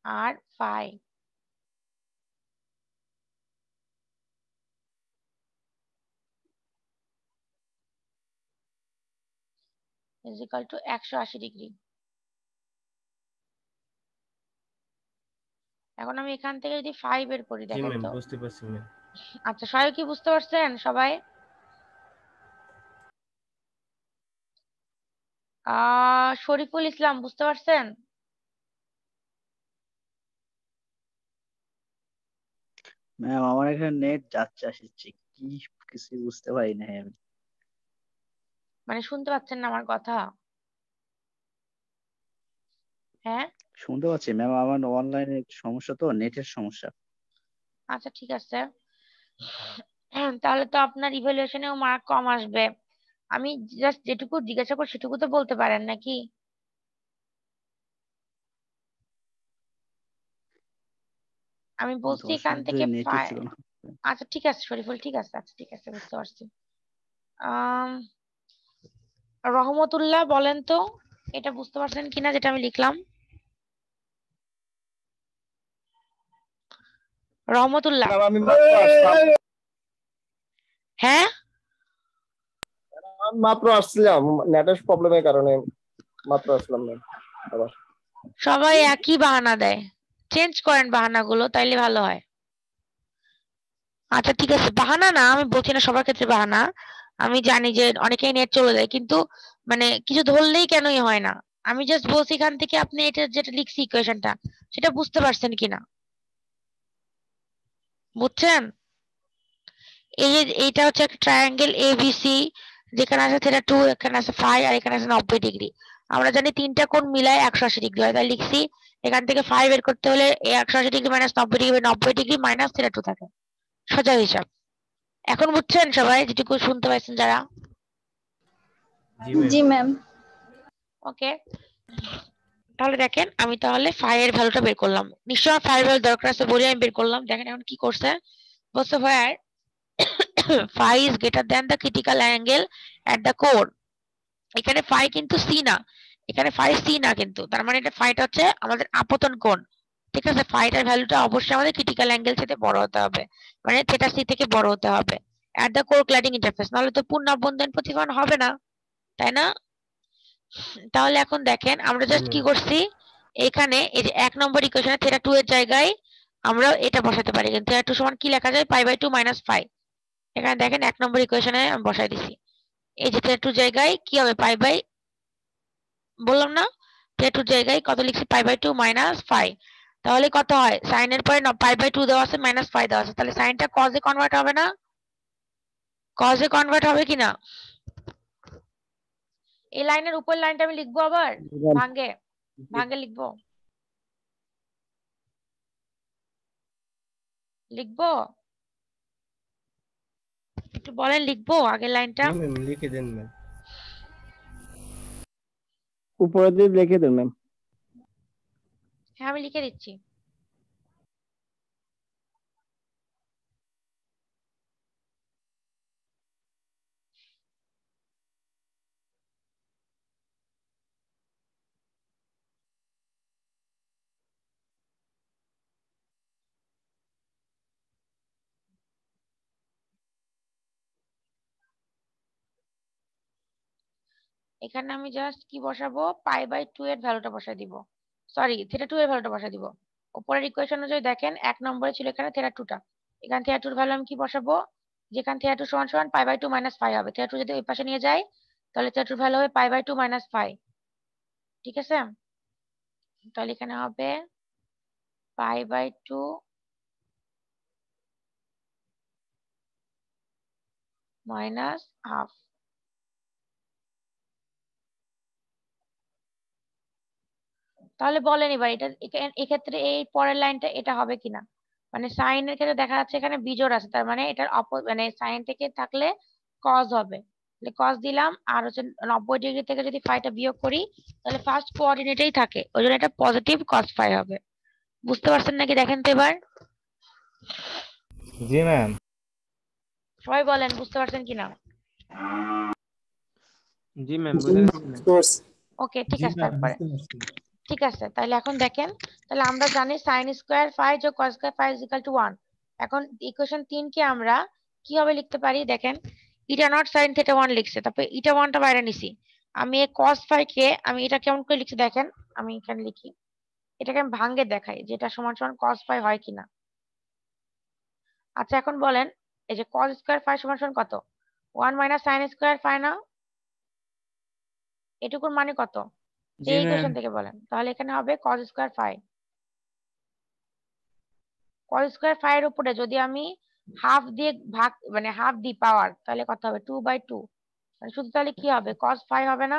আর phi is equal to 180 degree. এখন আমি এখান থেকে যদি ফাই বের করি, জি দেখেন ম্যাম তো। বুঝতে পারছি ম্যাম। আচ্ছা সবাই কি বুঝতে পারছেন? সবাই শরীফুল ইসলাম বুঝতে পারছেন? ম্যাম আমার এখানে নেট যাচ্ছে আসছে, কি কিছু বুঝতে পারি না আমি। মানে শুনতে পাচ্ছেন না আমার কথা? হ্যাঁ শুনতে পাচ্ছি ম্যাম, আমার অনলাইনে সমস্যা, তো নেটের সমস্যা। আচ্ছা ঠিক আছে, তাহলে তো আপনার ইভ্যালুয়েশনেও মার্ক কম আসবে। আমি জাস্ট যেটুকু জিজ্ঞাসা করি সেটুকু তো বলতে পারেন নাকি? আমি বলছি 10 এখান মিনিট থেকে ধরে নেটই ছিল না। আচ্ছা ঠিক আছে শরীফুল, ঠিক আছে, আচ্ছা ঠিক আছে বুঝতে পারছি। রহমতুল্লাহ বলেন তো এটা বুঝতে পারছেন কিনা যেটা আমি লিখলাম? রহমতুল্লাহ আমি মাত্র আসলাম, হ্যাঁ আমি মাত্র আসছিলাম নেটের প্রবলেমের কারণে মাত্র আসলাম ম্যাম। আবার সবাই একই বাহানা দেয়, চেঞ্জ করেন বাহানাগুলো তাইলে ভালো হয়। আচ্ছা ঠিক আছে, বাহানা না আমি বলছি না সবার ক্ষেত্রে বাহানা, আমি জানি যে অনেকেই নেট চলে যায়, কিন্তু মানে কিছু ধরলেই কেনই হয় না। আমি জাস্ট বলছি এখান থেকে আপনি এটা যেটা লিখছি ইকুয়েশনটা সেটা বুঝতে পারছেন কিনা, বুঝছেন? এই যে এইটা হচ্ছে একটা ট্রায়াঙ্গেল এবিসি, যেখানে আছে থিটা 2, এখানে আছে ফাই, আর এখানে আছে 90 ডিগ্রি। আমরা জানি তিনটা কোণ মিলায় 180 ডিগ্রি হয়, তাই লিখছি এখান থেকে ফাই বের করতে হলে 180 degree minus 90 degree, 90 degree minus theta 2 থাকে, সোজা হিসাব। এখন বুঝছেন সবাই যেটুকু শুনতে পাইছেন যারা? জি ম্যাম। ওকে, তাহলে দেখেন আমি তাহলে ফাই এর ভ্যালুটা বের করলাম, নিশ্চয়ই ফাই এর ভ্যালু দরকার আছে বলে আমি বের করলাম। দেখেন এখন কি করছে, বলছে where phi is greater than the critical angle at the core। এখানে phi কিন্তু c না, এখানে phi c না, কিন্তু তার মানে এটা phi টা হচ্ছে আমাদের আপতন কোণ, ঠিক আছে। phi টার ভ্যালুটা অবশ্যই আমাদের ক্রিটিক্যাল অ্যাঙ্গেল থেকে বড় হতে হবে, মানে থিটা c থেকে বড় হতে হবে at the core cladding interface, নাহলে তো পূর্ণ আবন্ধন প্রতিফলন হবে না, তাই না? তাহলে এখন দেখেন আমরা জাস্ট কি করছি, এখানে এই যে 1 নম্বর ইকুয়েশনে থিটা 2 এর জায়গায় আমরা এটা বসাতে পারি, কিন্তু থিটা 2 সমান কি লেখা যায়, পাই বাই 2 মাইনাস ফাই। এখানে দেখেন 1 নম্বর ইকুয়েশনে আমি বসাই দিছি, এই যে থিটা 2 জায়গায় কি হবে, পাই বাই, বললাম না থিটা 2 জায়গায় কত লিখছি, পাই বাই 2 মাইনাস ফাই। তাহলে কত হয়, সাইনের পরে পাই বাই 2 দেওয়া আছে মাইনাস ফাই দেওয়া আছে, তাহলে সাইনটা কজে কনভার্ট হবে না, কজে কনভার্ট হবে কিনা? এই লাইনের উপর লাইনটা আমি লিখবো আবার ভাঙ্গে ভাঙ্গে লিখবো, লিখবো একটু বলেন, লিখবো আগের লাইনটা? ম্যাম লিখে দেন ম্যাম। উপরে দিয়ে লিখে দেন ম্যাম। হ্যাঁ আমি লিখে দিচ্ছি। এখানে আমি জাস্ট কি বসাবো, পাই বাই 2 এর ভ্যালুটা বসাই দিব, সরি থিটা 2 এর ভ্যালুটা বসাই দিব। উপরের ইকুয়েশন অনুযায়ী দেখেন 1 নম্বরে ছিল এখানে থিটা 2 টা, এখানে থিটা 2 এর ভ্যালু আমি কি বসাবো, যেখানে থিটা 2 সমান সমান পাই বাই 2 মাইনাস ফাই হবে, থিটা 2 যদি ওই পাশে নিয়ে যাই তাহলে থিটা 2 এর ভ্যালু হবে পাই বাই 2 মাইনাস ফাই, ঠিক আছে। তাহলে এখানে হবে π/2 minus half। তাহলে বলেন এবার এটা এক্ষেত্রে এই পরের লাইনটা এটা হবে কিনা, মানে সাইনের ক্ষেত্রে দেখা যাচ্ছে এখানে বিজোড় আছে, তার মানে এটার মানে সাইন থেকে থাকলে কজ হবে, তাহলে কজ দিলাম, আর হচ্ছে 90 ডিগ্রি থেকে যদি ফাইটা বিয়োগ করি তাহলে ফার্স্ট কোঅর্ডিনেটেই থাকে, ওই জন্য এটা পজিটিভ কজ ফাই হবে। বুঝতে পারছেন নাকি দেখেন তো এবার? জি ম্যাম। সবাই বলেন বুঝতে পারছেন কিনা? জি ম্যাম বুঝা গেছে। ওকে ঠিক আছে। তারপরে ঠিক আছে, তাহলে এখন দেখেন, তাহলে আমরা জানি sin স্কয়ার ফাই যোগ cos স্কয়ার ফাই = 1। এখন ইকুয়েশন 3 কে আমরা কিভাবে লিখতে পারি দেখেন, ইটা নট sin থিটা 1 লিখছে, তারপরে ইটা 1টা বাইরে নিছি, আমি এই cos ফাই কে আমি এটা কেমন করে লিখছি দেখেন, আমি এখানে লিখি, এটাকে আমি ভাঙ্গে দেখাই যেটা সমান সমান cos ফাই হয় কিনা। আচ্ছা এখন বলেন এই যে cos স্কয়ার ফাই সমান সমান কত? 1 - sin স্কয়ার ফাই না? এটুকুর মানে কত? জি এই ম্যাম। ইকুয়েশন থেকে বলেন, তাহলে এখানে হবে cos square phi. cos square phi এর উপরে যদি আমি হাফ দিয়ে ভাগ মানে হাফ দি পাওয়ার, তাহলে কত হবে? 2/2, মানে শুধু তাহলে কি হবে? cos ফাই হবে না?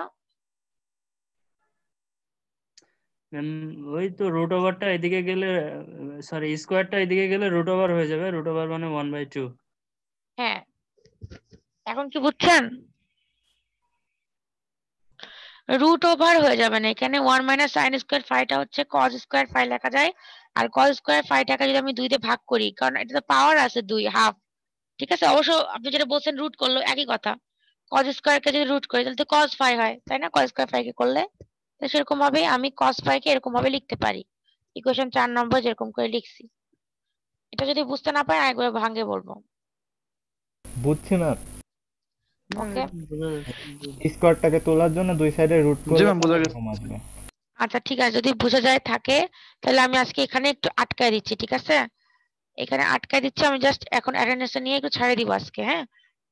ম্যাম ওই তো রুট ওভারটা এদিকে গেলে, সরি স্কোয়ারটা এদিকে গেলে রুট ওভার হয়ে যাবে, রুট ওভার মানে 1/2। হ্যাঁ, এখন কি বুঝছেন? রুট ওভার হয়ে যাবে না, এখানে 1 - sin স্কয়ার ফাইটা হচ্ছে cos স্কয়ার ফাই লেখা যায়, আর cos স্কয়ার ফাইটাকে যদি আমি 2 দিয়ে ভাগ করি, কারণ এটা তো পাওয়ার আছে 2 হাফ, ঠিক আছে? অবশ্য আপনি যেটা বলছেন রুট করলো একই কথা, cos স্কয়ারকে যদি রুট করি তাহলে তো cos ফাই হয়, তাই না? cos স্কয়ার ফাইকে করলে তো সেরকম ভাবে আমি cos ফাইকে এরকম ভাবে লিখতে পারি, ইকুয়েশন 4 নম্বর যেরকম করে লিখছি। এটা যদি বুঝতে না পারেন আরেকবার ভাঙে বলবো। বুঝছি ম্যাম। ওকে স্কোয়ারটাকে তোলার জন্য দুই সাইডে রুট জি করে ম্যাম বোঝা গেছে। আসবে। আচ্ছা ঠিক আছে, যদি বোঝা যায় থাকে তাহলে আমি আজকে এখানে একটু আটকায় দিচ্ছি, ঠিক আছে? এখানে আটকায় দিচ্ছি, আমি জাস্ট এখন অ্যাটেন্ডেন্সটা নিয়ে একটু ছাড়ে দিব আজকে, হ্যাঁ?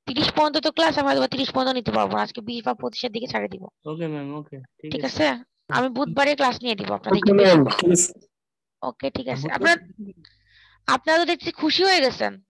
30 পর্যন্ত তো ক্লাস, আমি হয়তো 30 পর্যন্ত নিতে পারবো না, আজকে 20 বা 25 এর দিকে ছাড়ে দিব, ওকে ম্যাম, ওকে ঠিক ঠিক আছে। আছে? আমি বুধবারে ক্লাস নিয়ে দিব আপনাদের ওকে একটু ম্যাম বেশি। ওকে ঠিক আছে। আপনারা তো দেখছি খুশি হয়ে গেছেন।